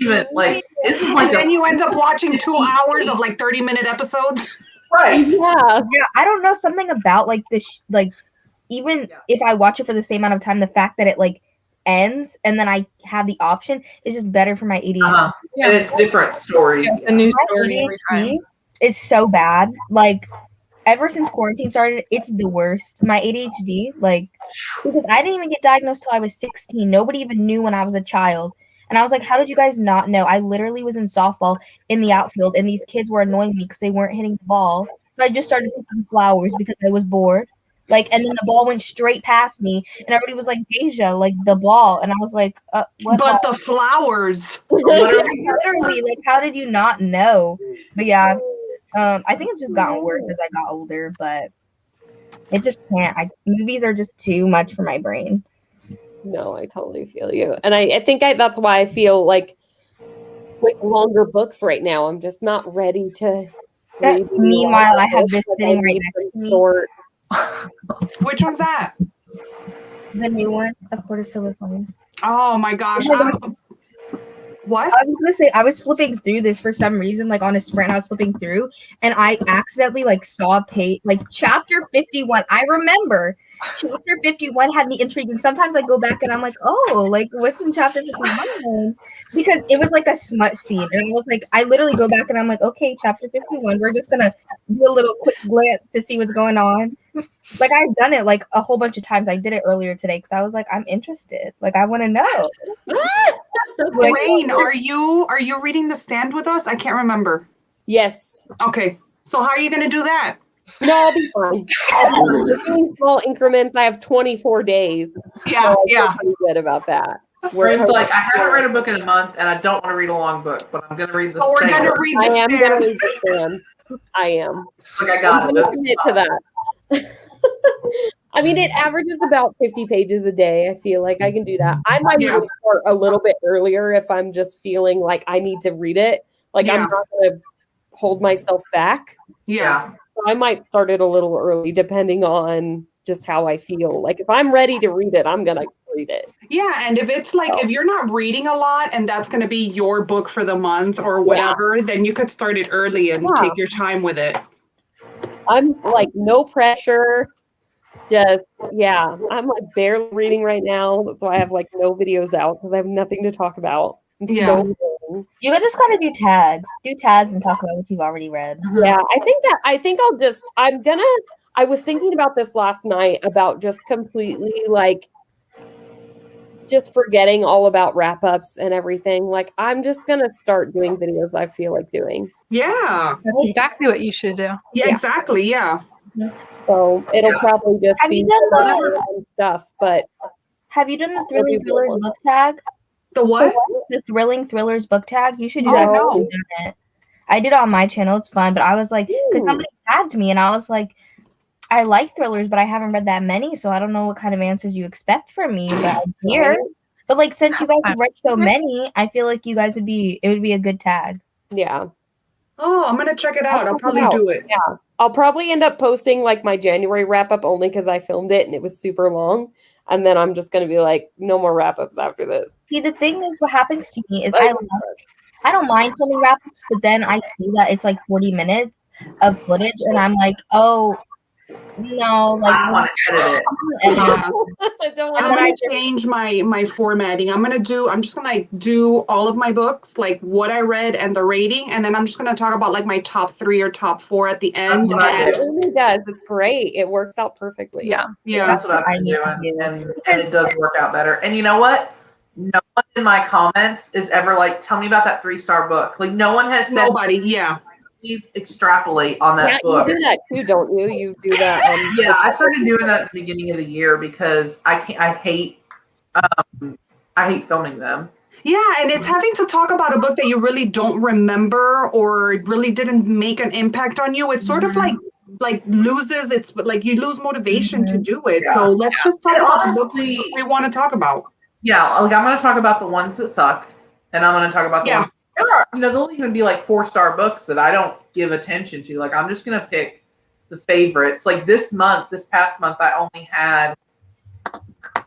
Even like this is like And then you end up watching 2 hours of like 30-minute episodes. right. Yeah. yeah, I don't know, something about like this like even if I watch it for the same amount of time, the fact that it like ends and then I have the option is just better for my ADHD. Uh-huh. And it's different stories. Yeah, the new My story every ADHD time. is so bad. Like ever since quarantine started, it's the worst. My ADHD, like because I didn't even get diagnosed till I was 16. Nobody even knew when I was a child. And I was like, how did you guys not know? I literally was in softball in the outfield, and these kids were annoying me because they weren't hitting the ball. So I just started picking flowers because I was bored. Like, and then the ball went straight past me, and everybody was like, Deja, like the ball. And I was like, what? But ball? the flowers. Literally, like, how did you not know? But yeah, I think it's just gotten worse as I got older, but it just can't. Movies are just too much for my brain. No, I totally feel you. And I think that's why I feel like with longer books right now, I'm just not ready to read. Meanwhile, I have this Like, sitting I right need next to some me. short- Which one's that? The new one, A Court of Silver Flames. Oh my gosh. Oh my What? I was gonna say I was flipping through this for some reason, like on a sprint. I was flipping through, and I accidentally like saw a page, like chapter 51. I remember chapter 51 had me intrigued, and sometimes I go back and I'm like, oh, like what's in chapter 51? Because it was like a smut scene, and I was like, I literally go back and I'm like, okay, chapter 51. We're just gonna do a little quick glance to see what's going on. Like I've done it like a whole bunch of times. I did it earlier today because I was like, I'm interested. Like I want to know. Like, Raine, are you reading The Stand with us? I can't remember. yes. Okay. So how are you going to do that? No, I'll be fine. We're doing small increments. I have 24 days. Yeah, so I feel yeah. pretty good about that. Raine's like, I haven't read a book in a month, and I don't want to read a long book, but I'm going to read The So we're Stand. going to read I The am going Stand. to read The Stand. I am. Like, I got I'm it. committed to that. I mean, it averages about 50 pages a day. I feel like I can do that. I might Yeah. even start a little bit earlier if I'm just feeling like I need to read it. Like I'm Yeah. not going to hold myself back. Yeah. So I might start it a little early depending on just how I feel. Like if I'm ready to read it, I'm going to read it. Yeah, and if it's like, if you're not reading a lot and that's going to be your book for the month or whatever, then you could start it early and take your time with it. I'm like no pressure. Just, I'm like barely reading right now. That's why I have like no videos out because I have nothing to talk about. I'm Yeah. so bored. You just gotta do tags. Do tags and talk about what you've already read. Yeah, I was thinking about this last night about just completely like just forgetting all about wrap-ups and everything. Like I'm just gonna start doing videos I feel like doing. Yeah. That's exactly what you should do. Yeah, exactly. Yeah. So it'll probably just Have be you done and stuff, but Have you done the I'll Thrilling do Thrillers more. book tag? The what? The Thrilling Thrillers book tag? You should do Oh, that. no. I did it on my channel. It's fun, but I was like, because somebody tagged me, and I was like, I like thrillers, but I haven't read that many, so I don't know what kind of answers you expect from me. But I'm here. But like, since you guys have read so many, I feel like it would be a good tag. Yeah. Oh, I'm gonna check it out. I'll probably do it. Yeah. I'll probably end up posting like my January wrap up only because I filmed it and it was super long. And then I'm just gonna be like, no more wrap ups after this. See, the thing is, what happens to me is I don't mind filming wrap ups, but then I see that it's like 40 minutes of footage, and I'm like, oh no, like I want to edit it. I'm gonna change my formatting. I'm just gonna do all of my books, like what I read and the rating, and then I'm just gonna talk about like my top 3 or top 4 at the end. It really does. It's great. It works out perfectly. Yeah. That's what I've been doing, and it does work out better. And you know what? No one in my comments is ever like, tell me about that 3-star book. Like no one has said. Nobody. Yeah. Please extrapolate on that book. You do that too, don't you? You do that. Yeah, I started doing that at the beginning of the year because I hate filming them. Yeah, and it's having to talk about a book that you really don't remember or really didn't make an impact on you. It's sort of like loses. It's like you lose motivation to do it. Yeah. So let's just talk about the books Honestly, we want to talk about. Yeah, like I'm going to talk about the ones that sucked, and I'm going to talk about the ones. There'll even be like 4-star books that I don't give attention to. Like I'm just going to pick the favorites. Like this past month, I only had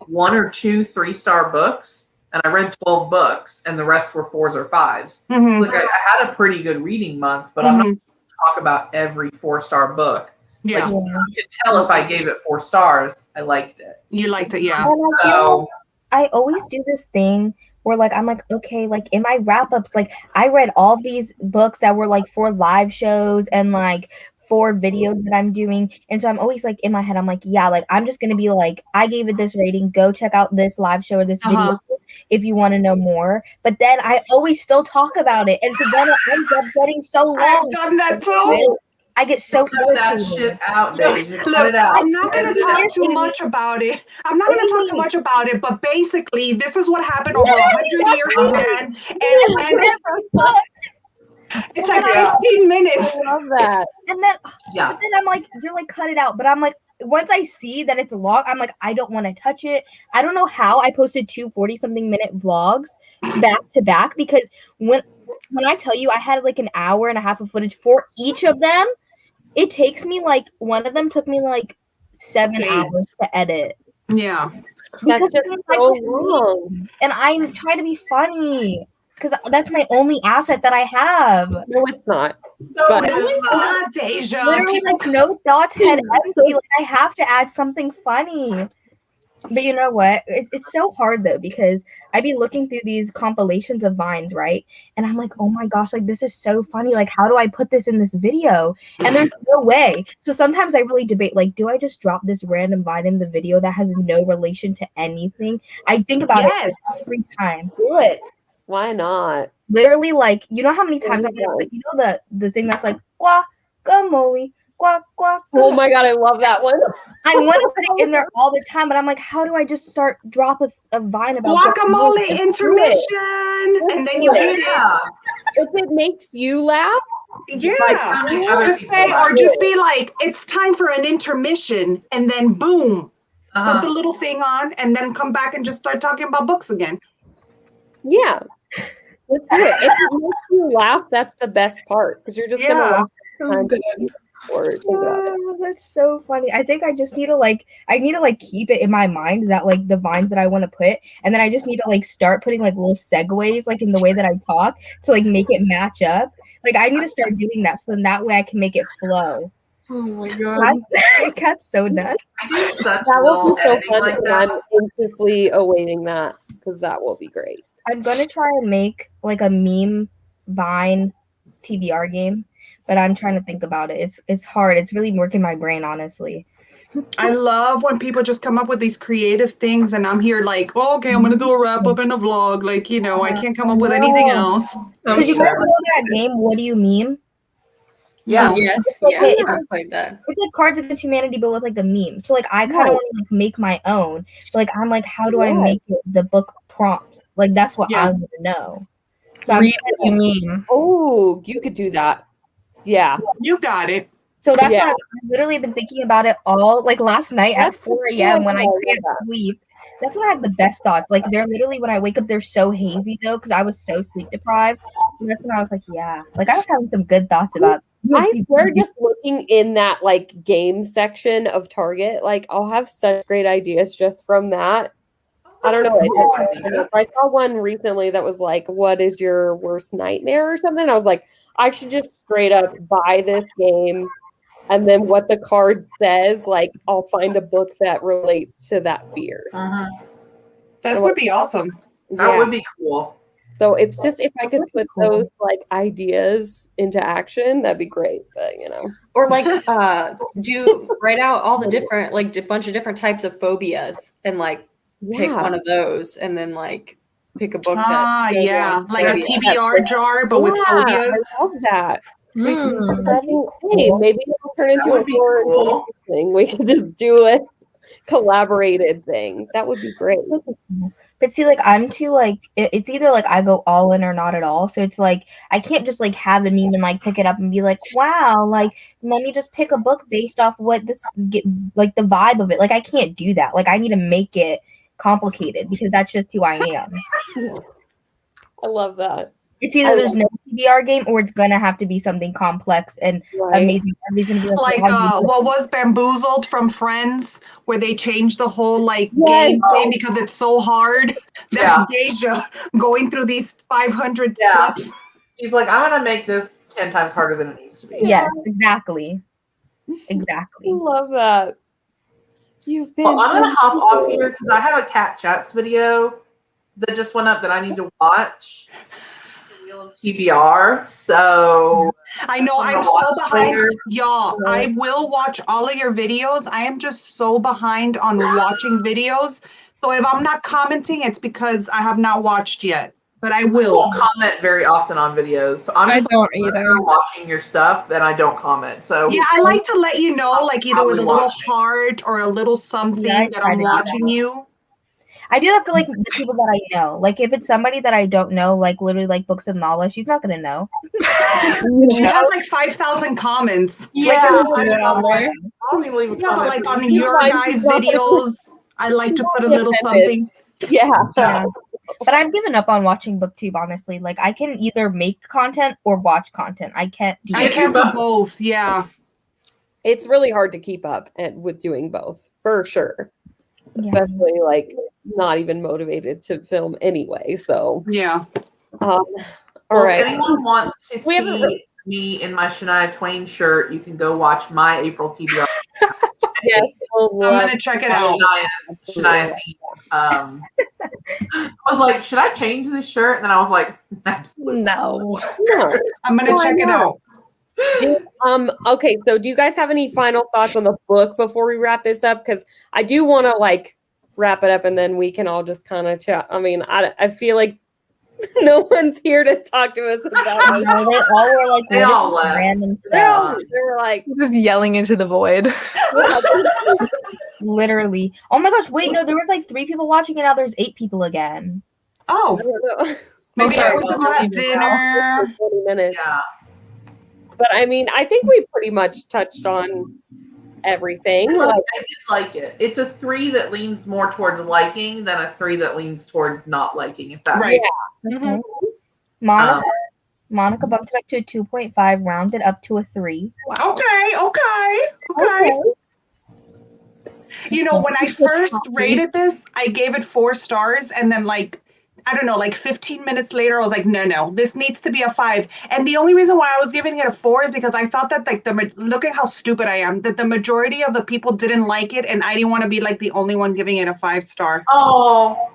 1 or 2 3-star books, and I read 12 books, and the rest were 4s or 5s. Mm-hmm. Like I had a pretty good reading month, but I'm not going to talk about every 4-star book. Yeah. Like, you could tell if I gave it 4 stars, I liked it. You liked it, yeah. So I always do this thing where like I'm like, okay, like in my wrap-ups, like I read all these books that were like for live shows and like for videos that I'm doing. And so I'm always like in my head, I'm like, yeah, like I'm just gonna be like, I gave it this rating, go check out this live show or this video if you want to know more. But then I always still talk about it. And so then it ends up getting so long. I've done that too. I get so cut that shit out, Dave. Cut it out. I'm not going to talk too much about it. But basically, this is what happened over 100 years, man. And it's like 15 minutes. I love that. And then, but then I'm like, you're like, cut it out. But I'm like, once I see that it's long, I'm like, I don't want to touch it. I don't know how I posted 2 40-something minute vlogs back to back, because when I tell you I had like an hour and a half of footage for each of them, it takes me like, one of them took me like 7 hours to edit. Yeah. Because that's just so long. And I try to be funny because that's my only asset that I have. No, it's not. No, it's not, Deja. Literally, like no thoughts, head empty. Like I have to add something funny. But you know what? It's so hard though, because I'd be looking through these compilations of Vines, right? And I'm like, oh my gosh, like this is so funny. Like, how do I put this in this video? And there's no way. So sometimes I really debate, like, do I just drop this random Vine in the video that has no relation to anything? I think about it every time. Do it. Why not? Literally, like, you know how many times I'm gonna put, you know, the thing that's like guacamole, guac guac. Oh my god, I love that one. I want to put it in there all the time, but I'm like, how do I just drop a Vine about guacamole intermission, and then you hate it. If it makes you laugh, just say, or just be like, it's time for an intermission, and then boom, put the little thing on, and then come back and just start talking about books again. Yeah, let's do it. If it makes you laugh, that's the best part, because you're just gonna laugh. So good. Oh, that's so funny. I think I just need to like keep it in my mind that like the Vines that I want to put, and then I just need to like start putting like little segues like in the way that I talk to like make it match up. Like I need to start doing that, so then that way I can make it flow. Oh my god, that's so nuts. I do such that will be so fun, like and that. I'm anxiously awaiting that, because that will be great. I'm gonna try and make like a meme Vine TBR game. But I'm trying to think about it. It's hard. It's really working my brain, honestly. I love when people just come up with these creative things, and I'm here like, oh, okay, I'm gonna do a wrap up and a vlog. Like, you know, I can't come up with anything else. Because you guys know that game, What Do You Meme? Yeah. Yes. Like, I played that. It's like Cards Against Humanity, but with like a meme. So like I kind of want to like make my own. But like I'm like, how do I make it the book prompts? Like that's what I want to know. So read what you mean. Oh, you could do that. Yeah. You got it. So that's why I've literally been thinking about it all, like last night at 4 a.m. when I can't sleep. That's when I have the best thoughts. Like they're literally, when I wake up, they're so hazy though, because I was so sleep deprived. And that's when I was like, like I was having some good thoughts about it. I swear, just looking in that like game section of Target, like I'll have such great ideas just from that. I don't know. I saw one recently that was like, what is your worst nightmare or something? I was like, I should just straight up buy this game, and then what the card says, like I'll find a book that relates to that fear. That would be awesome. That would be cool. So it's just, if I could put those like ideas into action, that'd be great. But you know, or like write out all the different, like a bunch of different types of phobias, and like pick one of those, and then like pick a book that like a TBR jar, but with phobias. I love that. Hey, maybe it'll turn into a horror thing. We could just do a collaborated thing. That would be great. But see, like I'm too like it's either like I go all in or not at all. So it's like I can't just like have a meme and like pick it up and be like, wow, like let me just pick a book based off what this like the vibe of it. Like I can't do that. Like I need to make it complicated, because that's just who I am. I love that. It's either there's no TBR game, or it's gonna have to be something complex and amazing. Like what was Bamboozled from Friends, where they changed the whole like game thing because it's so hard. That's Deja going through these 500 steps. She's like, I'm gonna make this 10 times harder than it needs to be. Yes, exactly. I love that. Well, I'm gonna hop off here because I have a Cat Chats video that just went up that I need to watch. TBR, so I know I'm so behind, y'all. I will watch all of your videos. I am just so behind on watching videos. So if I'm not commenting, it's because I have not watched yet. But I will. I don't comment very often on videos. So I don't either. Watching your stuff, then I don't comment. So yeah, I like to let you know, like either with a little heart or a little something that I'm watching you. I do that for like the people that I know. Like if it's somebody that I don't know, like literally like Books of Nala, she's not gonna know. She has like 5,000 comments. Yeah, but like on your guys' videos, I like to put a little something. Yeah. But I've given up on watching BookTube, honestly. Like I can either make content or watch content. I can't do both. Yeah. It's really hard to keep up with doing both, for sure. Especially like not even motivated to film anyway. So yeah. All right. If anyone wants to see me in my Shania Twain shirt, you can go watch my April TBR. Yes, we'll I'm love gonna check it out. Shania theme. I was like, should I change this shirt? And then I was like, absolutely. No. no. I'm gonna check it out. Okay, so do you guys have any final thoughts on the book before we wrap this up? Because I do want to like wrap it up and then we can all just kind of chat. I mean, I feel like no one's here to talk to us about it. No, they all were like They all left. random stuff. They were like Just yelling into the void. Literally. Oh my gosh, wait, no, there was like 3 people watching and now there's 8 people again. Oh, I don't know. maybe I sorry, went to go have dinner. 20 minutes. Yeah. But I mean, I think we pretty much touched on everything. I Like, did like it. It's a 3 that leans more towards liking than a 3 that leans towards not liking. If that Right. Mhm. Monica bumped it up to a 2.5, rounded up to a 3. Okay. You know, when I first rated this, I gave it 4 stars, and then like, I don't know, like 15 minutes later, I was like, no, this needs to be a 5. And the only reason why I was giving it a 4 is because I thought that like look at how stupid I am, that the majority of the people didn't like it, and I didn't want to be like the only one giving it a 5 star. Oh,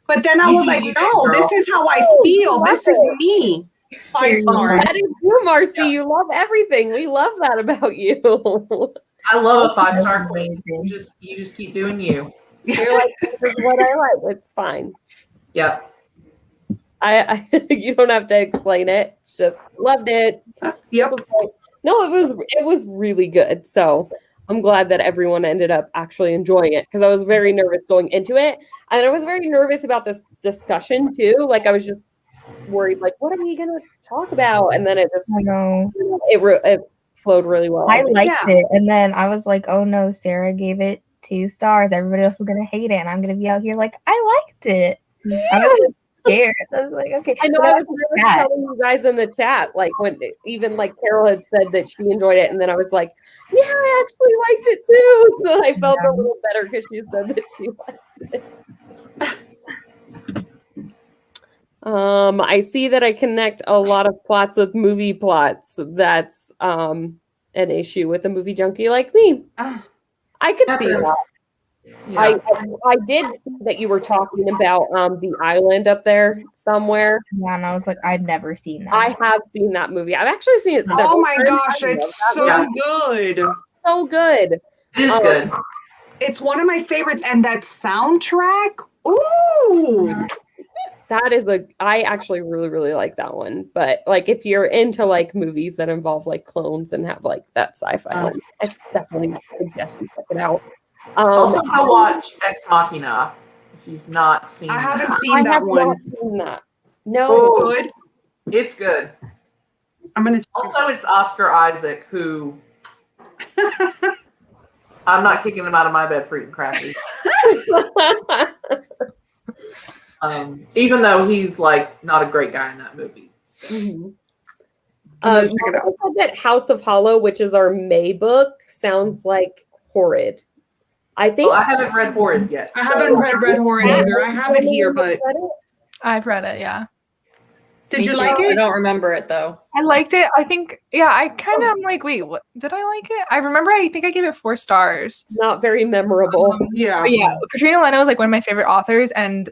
But then I was like, no, this is how I feel. This is me. 5 stars. that is you, Marcy. You love everything. We love that about you. I love a 5-star queen. You just keep doing you. You're like, this is what I like. It's fine. Yep. I you don't have to explain it. It's just loved it. Yep. No, it was really good. So I'm glad that everyone ended up actually enjoying it because I was very nervous going into it, and I was very nervous about this discussion too. Like I was just worried, like, what are we gonna talk about? And then it just I know. it flowed really well. I liked it. And then I was like, oh no, Sarah gave it 2 stars. Everybody else is gonna hate it. And I'm gonna be out here like, I liked it. I was like, scared. I was like, okay. I know I was telling you guys in the chat, like when even like Carol had said that she enjoyed it, and then I was like, yeah, I actually liked it too. So I felt a little better because she said that she liked it. I see that I connect a lot of plots with movie plots. That's an issue with a movie junkie like me. I could see that. Yeah. I did see that you were talking about the island up there somewhere. Yeah, and I was like, I've never seen that. I have seen that movie. I've actually seen it several Oh my times. gosh, it's so good. So good. It is good. It's one of my favorites, and that soundtrack. Ooh. That is I actually really, really like that one. But like if you're into like movies that involve like clones and have like that sci-fi one, I definitely suggest you check it out. Also, go watch Ex Machina if you've not seen. I haven't that. seen that one. Not seen that. No. Oh, good. It's good. I'm gonna. Also, it's Oscar Isaac, who I'm not kicking him out of my bed for eating crappy. Even though he's like not a great guy in that movie. Mm-hmm. I said that House of Hollow, which is our May book, sounds like horrid. I think I haven't read Horrid yet. I haven't read Horrid either. I have it here, but I've read it, yeah. did you like it? I don't remember it though. I liked it. I think, yeah, I kind of am like, wait, what? Did I like it? I remember, I think I gave it 4 stars. not very memorable. Yeah. But yeah, Katrina Leno is like one of my favorite authors, and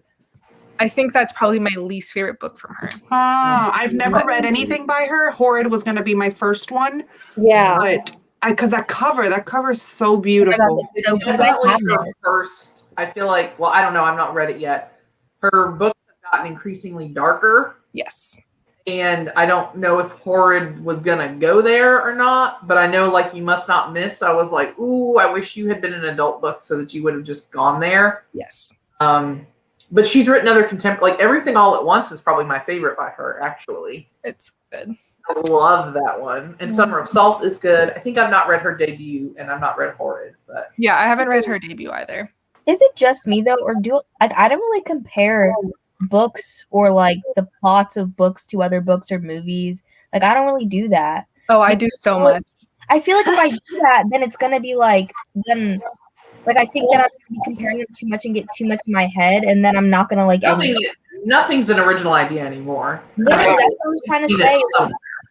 I think that's probably my least favorite book from her. I've never read anything by her. Horrid was going to be my first one. Yeah. But because that cover is so beautiful. It's definitely her first. I feel like, well, I don't know. I've not read it yet. Her books have gotten increasingly darker. Yes. And I don't know if Horrid was going to go there or not. But I know, like, You Must Not Miss. I was like, ooh, I wish you had been an adult book so that you would have just gone there. Yes. But she's written other contemporary, like Everything All at Once is probably my favorite by her, actually. It's good. I love that one. And Summer of Salt is good. I think I've not read her debut, and I've not read Horrid, but Yeah, I haven't read her debut either. Is it just me though, or I don't really compare books or like the plots of books to other books or movies. Like I don't really do that. Oh, I do so much. I feel like if I do that, then it's gonna be like then. Like I think that I'm gonna be comparing them too much and get too much in my head, and then I'm not gonna like. Nothing's an original idea anymore. Literally, that's what I was trying to say.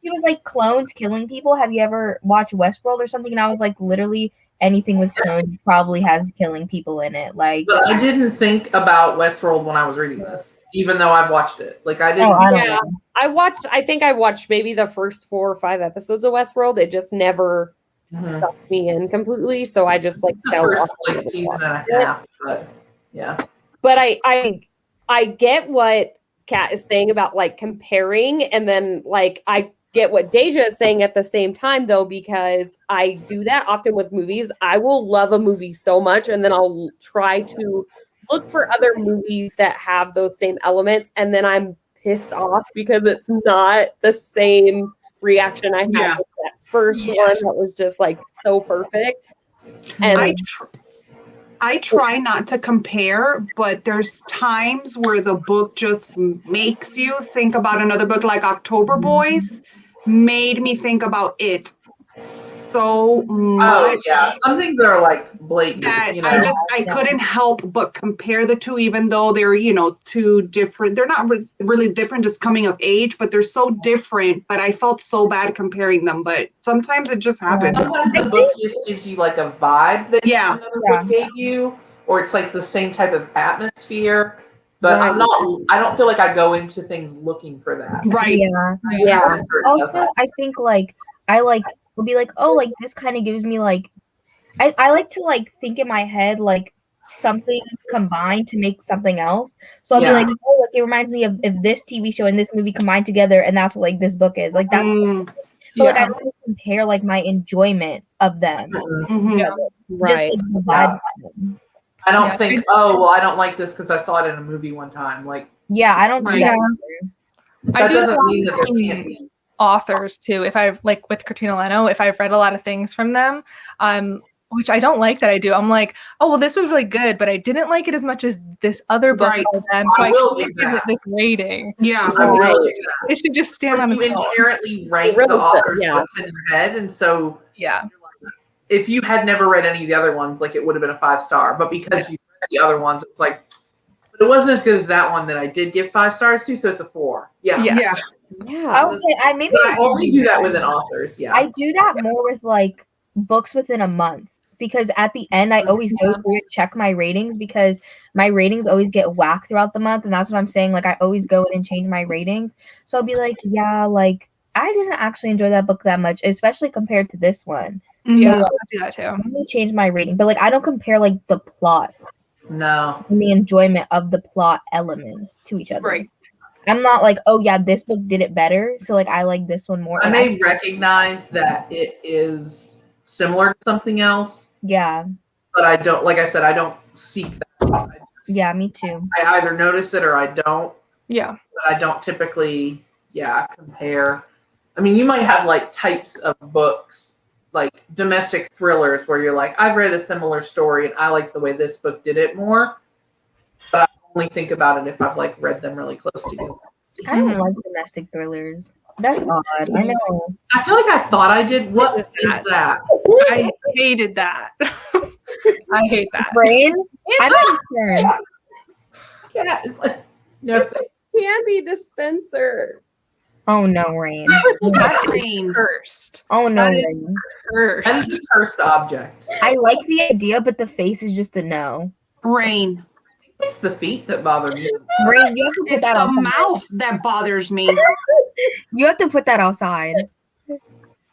It was like clones killing people. Have you ever watched Westworld or something? And I was like, literally anything with clones probably has killing people in it. Like, But I didn't think about Westworld when I was reading this, even though I've watched it. Like I didn't. I don't Yeah. know. I think I watched maybe the first 4 or 5 episodes of Westworld. It just never sucked me in completely. So I just like the fell first off. like season and a half, but yeah. But I get what Kat is saying about like comparing, and then like I get what Deja is saying at the same time though, because I do that often with movies. I will love a movie so much, and then I'll try to look for other movies that have those same elements, and then I'm pissed off because it's not the same reaction I had with that first one that was just like so perfect. And I try not to compare, but there's times where the book just makes you think about another book, like October Boys made me think about it so much. Oh yeah, some things are like blatant. That You know? I couldn't help but compare the two, even though they're, two different. They're not really different, just coming of age, but they're so different. But I felt so bad comparing them. But sometimes it just happens. Sometimes the book just gives you like a vibe that another book gave you, or it's like the same type of atmosphere. But I don't feel like I go into things looking for that. Right. Yeah. Also, I think like will be like, oh, like this kind of gives me like I like to like think in my head like something's combined to make something else. So I'll be like, oh, like it reminds me of this TV show and this movie combined together, and that's what like this book is. Like that's so like I don't really compare like my enjoyment of them. Just like the vibes of them. I don't think, oh well, I don't like this because I saw it in a movie one time. Like I don't do that. That doesn't mean that there can't be authors too. If I've like with Katrina Leno, if I've read a lot of things from them, which I don't like that I do. I'm like, oh well, this was really good, but I didn't like it as much as this other book by them, so I can't give it this rating. It should just stand on its own. You inherently rank the author's books in your head, and so if you had never read any of the other ones, like it would have been a 5-star. But because you read the other ones, it's like, but it wasn't as good as that one that I did give 5 stars to, so it's a 4. Okay, I only do that with an author's. I do that more with like books within a month, because at the end I always go through it, check my ratings, because my ratings always get whacked throughout the month, and that's what I'm saying. Like I always go in and change my ratings. So I'll be like, like I didn't actually enjoy that book that much, especially compared to this one. Yeah, I do that too. Let me change my rating, but like I don't compare like the plots. No. And the enjoyment of the plot elements to each other. Right. I'm not like, oh yeah, this book did it better, so like I like this one more. I may recognize that it is similar to something else. Yeah. But I don't, like I said, I don't seek that. Me too. I either notice it or I don't. Yeah. But I don't typically, compare. I mean, you might have like types of books, like domestic thrillers, where you're like, I've read a similar story and I like the way this book did it more. But I only think about it if I've like read them really close together. I don't like domestic thrillers. That's odd. I know. I feel like I thought I did. What is that? I hated that. I hate that. Raine? I'm concerned. Yeah, it's like it's a candy dispenser. Oh no, Raine. That's cursed. Oh no, Raine. Cursed. That is a cursed object. I like the idea, but the face is just a no. Raine. It's the feet that bother me. Raine, you have to put It's that the outside. mouth that bothers me. You have to put that outside.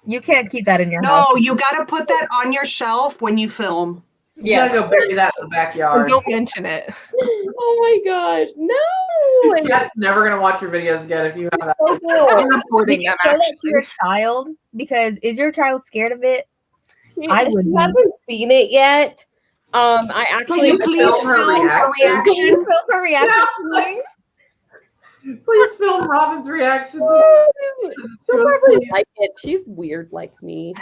You can't keep that in your house. No, you gotta put that on your shelf when you film. You gotta go bury that in the backyard. Don't mention it. Oh my gosh, no! That's never gonna watch your videos again if you have that. So cool. I'm reporting Did you them. show that to your child? Because is your child scared of it? I If would you be. haven't seen it yet. I actually Can you please film her Can you reaction? film her reaction to me? Please film Robin's reaction. She'll probably like it. She's weird like me.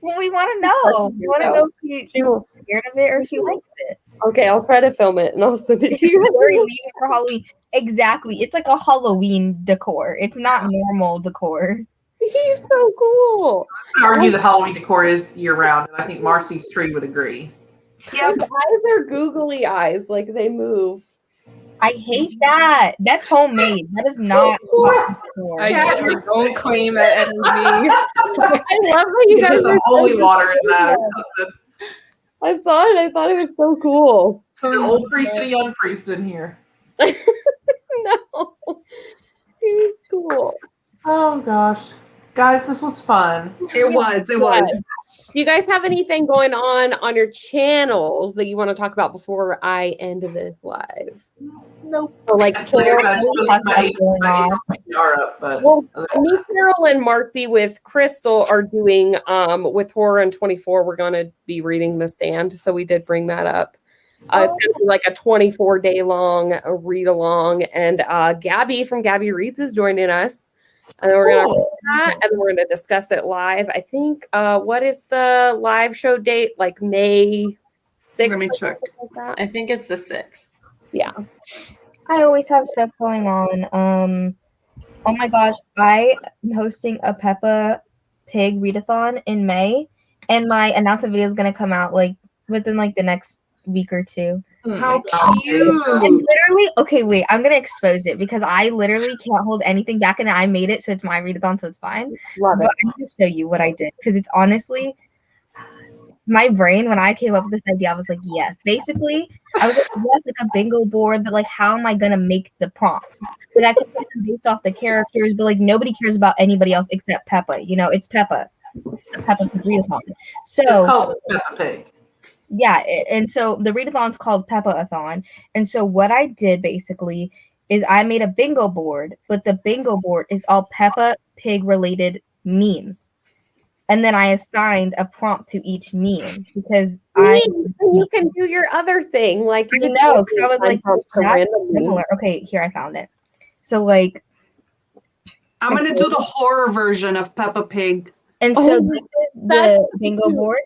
Well, we want to know. We want to know if she's scared of it or she likes it. Okay, I'll try to film it and I'll send it to It's you. scary leaving for Halloween. Exactly. It's like a Halloween decor. It's not normal decor. He's so cool. I would argue the Halloween decor is year round, and I think Marcy's tree would agree. Yep. His eyes are googly eyes, like they move. I hate that. That's homemade. That is not. Don't claim that energy. I love how you guys There's some are holy so water in that or good. something. I saw it. I thought it was so cool. An old priest and a young priest in here. No, it was cool. Oh gosh, guys, this was fun. It was. Do you guys have anything going on your channels that you want to talk about before I end this live? Nope. So like Carol, well, me, Carol, and Marcy with Crystal are doing with Horror in 24. We're going to be reading The Stand, so we did bring that up. It's going to be like a 24-day long read along, and Gabby from Gabby Reads is joining us. And then we're going to read that, and then we're going to discuss it live. I think, what is the live show date? Like May 6th? Let me check. I think it's the 6th. Yeah. I always have stuff going on. Oh my gosh, I am hosting a Peppa Pig readathon in May, and my announcement video is going to come out like within like the next week or two. How cute. And literally, okay, wait, I'm gonna expose it because I literally can't hold anything back, and I made it, so it's my readathon, so it's fine. Love it. But I'm gonna show you what I did because it's honestly my brain. When I came up with this idea, I was like, yes. Basically, I was like, yes, like a bingo board, but like, how am I gonna make the prompts? Like, I can make them based off the characters, but like, nobody cares about anybody else except Peppa. You know, it's Peppa. It's the Peppa Pig readathon. So it's called Peppa Pig. Yeah, and so the readathon's called Peppa-a-thon. And so what I did basically is I made a bingo board, but the bingo board is all Peppa Pig related memes. And then I assigned a prompt to each meme because you can do your other thing. Like you know, because I was like, that's similar. Okay, here I found it. So like I'm gonna do the horror version of Peppa Pig. And so this is the bingo board.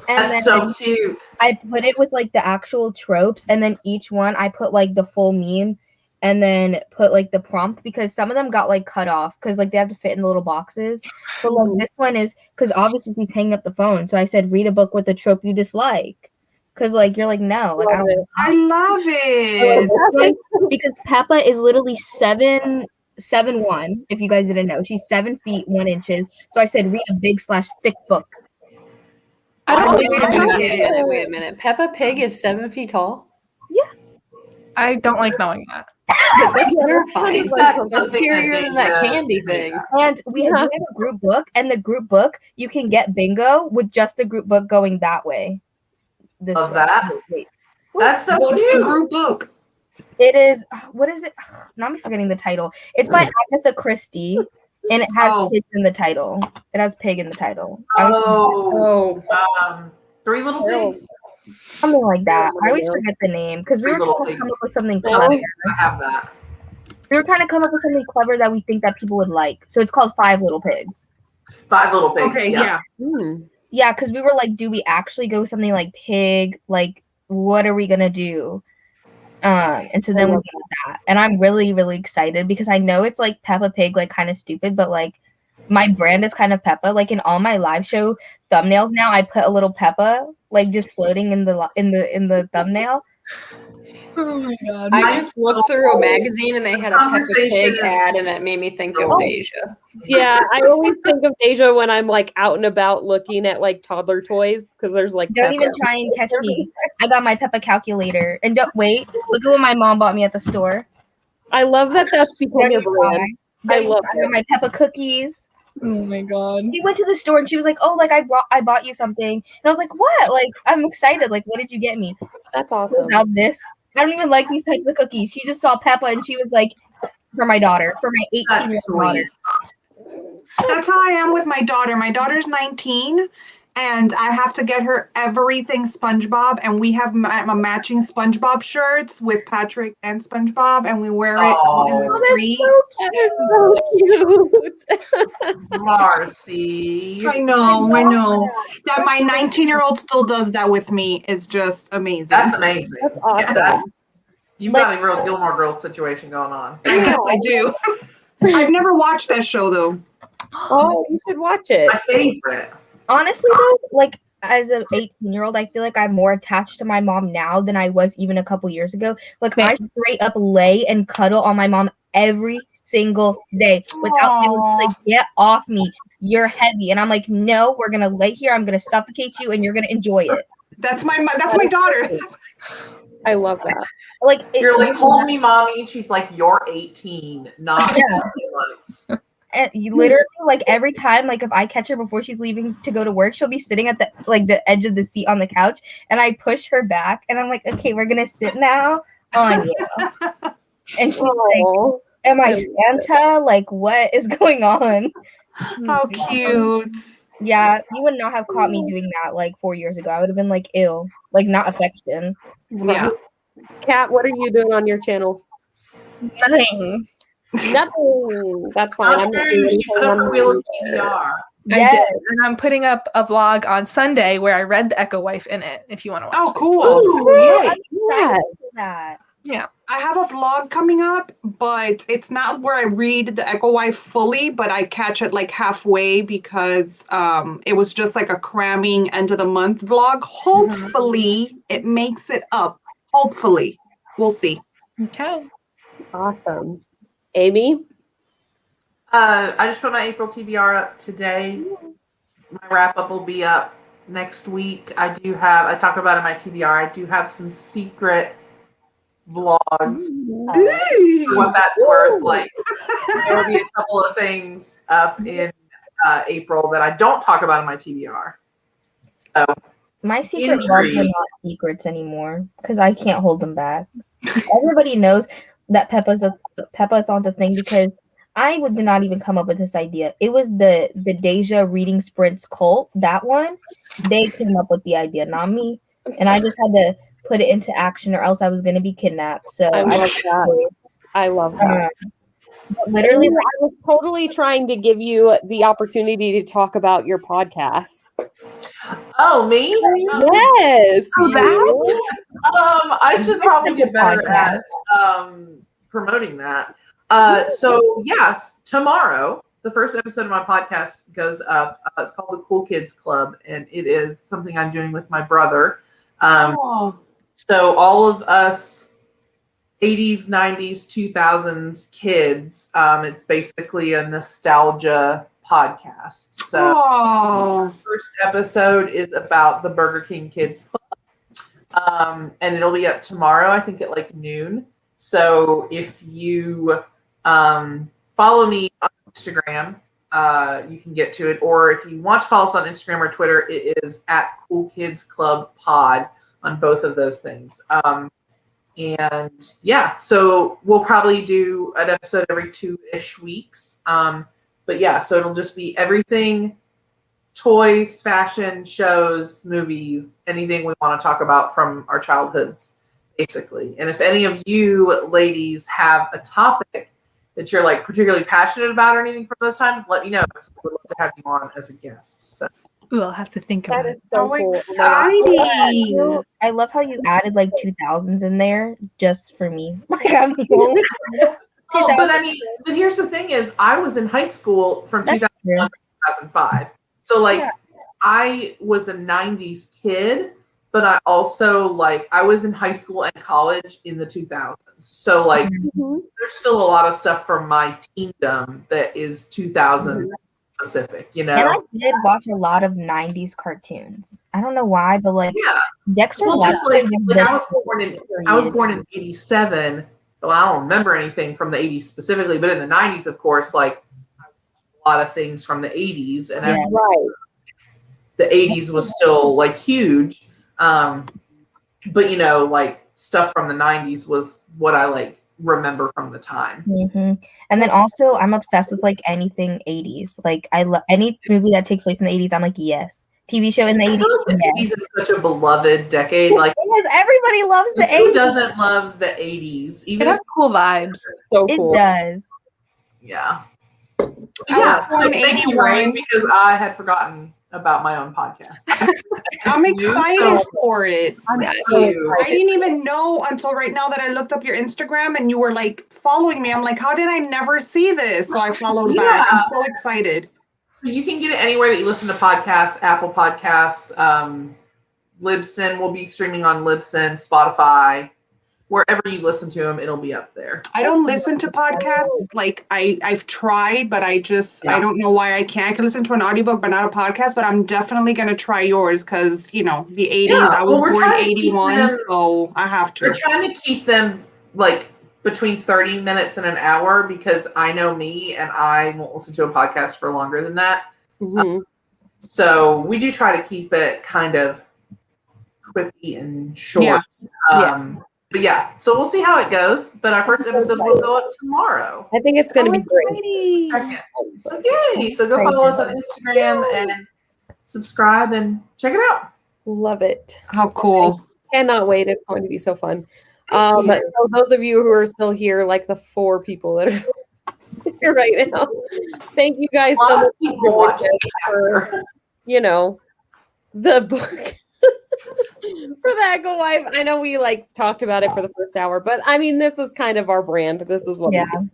And that's then so cute. I put it with like the actual tropes, and then each one I put like the full meme and then put like the prompt because some of them got like cut off because like they have to fit in the little boxes. But like this one is because obviously he's hanging up the phone. So I said read a book with a trope you dislike. Cause like you're like no, like I love it. Because Peppa is literally 7'1", if you guys didn't know. She's 7 feet 1 inches. So I said read a big/thick book. Wait a minute. Peppa Pig is 7 feet tall? Yeah. I don't like knowing that. That's terrifying. That's scarier than that candy thing. And we have a group book, and the group book, you can get bingo with just the group book going that way. This of way. That? Wait. That's so What's cute. the group book? It is, what is it? Now I'm forgetting the title. It's by Agatha Christie, and it has pigs in the title. It has pig in the title. Three Little Pigs. Something like that. I always forget the name because we were trying to come up with something clever. I have that. We were trying to come up with something clever that we think that people would like. So it's called 5 Little Pigs. 5 Little Pigs. Okay, yeah. Yeah, because we were like, do we actually go something like pig? Like, what are we gonna do? And so then we did that. And I'm really, really excited because I know it's like Peppa Pig, like kind of stupid, but like my brand is kind of Peppa. Like in all my live show thumbnails now, I put a little Peppa like just floating in the thumbnail. Oh my god! I just looked through a magazine and they had a Peppa Pig ad, and it made me think of Deja. Yeah, I always think of Deja when I'm like out and about looking at like toddler toys because there's like. Don't even try and catch me. I got my Peppa calculator, and don't wait. Look at what my mom bought me at the store. I love that that's becoming a brand. I love it. My Peppa cookies. Oh my god! He went to the store and she was like, "Oh, like I bought you something," and I was like, "What?" Like I'm excited. Like, what did you get me? That's awesome. About this, I don't even like these types of cookies. She just saw Peppa and she was like, "For my daughter, for my 18-year-old daughter." That's how I am with my daughter. My daughter's 19, and I have to get her everything SpongeBob, and we have matching SpongeBob shirts with Patrick and SpongeBob, and we wear it in the street. That is so cute. Marcy. I know. That my 19-year-old still does that with me. It's just amazing. That's amazing. That's awesome. Yeah, you've got a real Gilmore Girls situation going on. I guess I do. I've never watched that show though. Oh, you should watch it. My favorite. Honestly though, like as an 18-year-old, I feel like I'm more attached to my mom now than I was even a couple years ago. Like, I straight up lay and cuddle on my mom every single day without feeling like, get off me, you're heavy. And I'm like, no, we're gonna lay here, I'm gonna suffocate you, and you're gonna enjoy it. That's my daughter. I love that. Like, You're like, hold me, mommy. She's like, you're 18, not 20 months. And you literally, like, every time, like, if I catch her before she's leaving to go to work, she'll be sitting at the edge of the seat on the couch, and I push her back, and I'm like, okay, we're gonna sit now on you. And she's like, am I Santa? Like, what is going on? How cute. Yeah, you would not have caught me doing that like 4 years ago. I would have been like, ew, like, not affection. Yeah. Kat, what are you doing on your channel? Nothing. Nothing. That's fine. I'm not doing She put up a wheel of TBR. I did, and I'm putting up a vlog on Sunday where I read The Echo Wife in it. If you want to watch. Oh, it. cool. Ooh, yay. Yes. That. Yeah. I have a vlog coming up, but it's not where I read The Echo Wife fully, but I catch it like halfway because it was just like a cramming end of the month vlog. Hopefully it makes it up. Hopefully. We'll see. Okay. Awesome. Amy? I just put my April TBR up today. My wrap up will be up next week. I talk about in my TBR, I do have some secret vlogs. For what that's worth. Like, there will be a couple of things up in April that I don't talk about in my TBR. So, my secret vlogs are not secrets anymore because I can't hold them back. Everybody knows that Peppa-thon's a thing because I did not even come up with this idea. It was the Deja Reading Sprints cult, that one. They came up with the idea, not me. And I just had to put it into action or else I was going to be kidnapped. So I love that. I love that. Literally, I was totally trying to give you the opportunity to talk about your podcast. Oh, me? Yes. Oh, that? I should probably get better at promoting that. So yes, tomorrow, the first episode of my podcast goes up. It's called The Cool Kids Club, and it is something I'm doing with my brother. So all of us 80s, 90s, 2000s kids, it's basically a nostalgia podcast. So the first episode is about the Burger King Kids Club, and it'll be up tomorrow, I think at like noon. So if you follow me on Instagram, you can get to it. Or if you want to follow us on Instagram or Twitter, it is at Cool Kids Club Pod on both of those things. And yeah, so we'll probably do an episode every 2-ish weeks. But yeah, so it'll just be everything, toys, fashion, shows, movies, anything we want to talk about from our childhoods, basically. And if any of you ladies have a topic that you're like particularly passionate about or anything from those times, let me know, because we'd love to have you on as a guest. So. Ooh, I'll have to think about it. So exciting! I love how you added like 2000s in there just for me. Like, I'm the only. Oh, but I mean, but here's the thing: is I was in high school from 2001 to 2005. So like, I was a 90s kid, but I also like I was in high school and college in the 2000s. So like, there's still a lot of stuff from my teendom that is 2000 specific, you know. And I did watch a lot of 90s cartoons. I don't know why, but like Dexter's well, just like I was born in 87. Well, I don't remember anything from the 80s specifically, but in the 90s, of course, like a lot of things from the 80s, and the 80s was still like huge. But you know, like stuff from the 90s was what I like remember from the time. And then also, I'm obsessed with like anything 80s. Like I love any movie that takes place in the 80s. I'm like, yes. TV show in the 80s. I feel like the 80s is such a beloved decade. Like because everybody loves the 80s. Who doesn't love the 80s? Even it has cool vibes. So cool. It does. Yeah. Yeah. So thank you, Raine, because I had forgotten about my own podcast. I'm excited for it. I didn't even know until right now that I looked up your Instagram and you were like following me. I'm like, how did I never see this? So I followed back. I'm so excited. You can get it anywhere that you listen to podcasts, Apple Podcasts, Libsyn will be streaming on Libsyn, Spotify, wherever you listen to them, it'll be up there. I don't listen to podcasts. Like I've tried, but I don't know why I can't. I can listen to an audiobook, but not a podcast. But I'm definitely gonna try yours because the 80s. I was born in 81, so I have to. We're trying to keep them like between 30 minutes and an hour because I know me and I won't listen to a podcast for longer than that. Mm-hmm. So we do try to keep it kind of quippy and short. But yeah, so we'll see how it goes. But our first episode will go up tomorrow. I think it's going to be great. So yay! So go follow us on Instagram and subscribe and check it out. Love it. How cool. I cannot wait. It's going to be so fun. So those of you who are still here, like the 4 people that are here right now, thank you guys so much for the book. For the Echo Wife, I know we talked about it for the first hour, but I mean, this is kind of our brand. This is what we do.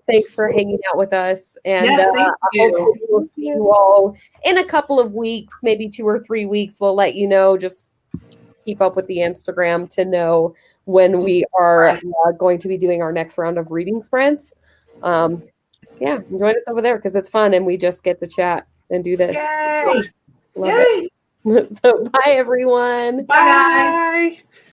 Thanks for hanging out with us, and hopefully we'll see you all in a couple of weeks, maybe 2 or 3 weeks. We'll let you know. Just keep up with the Instagram to know when we are going to be doing our next round of reading sprints. Join us over there because it's fun, and we just get to chat and do this. Yay! Love it. So bye, everyone. Bye.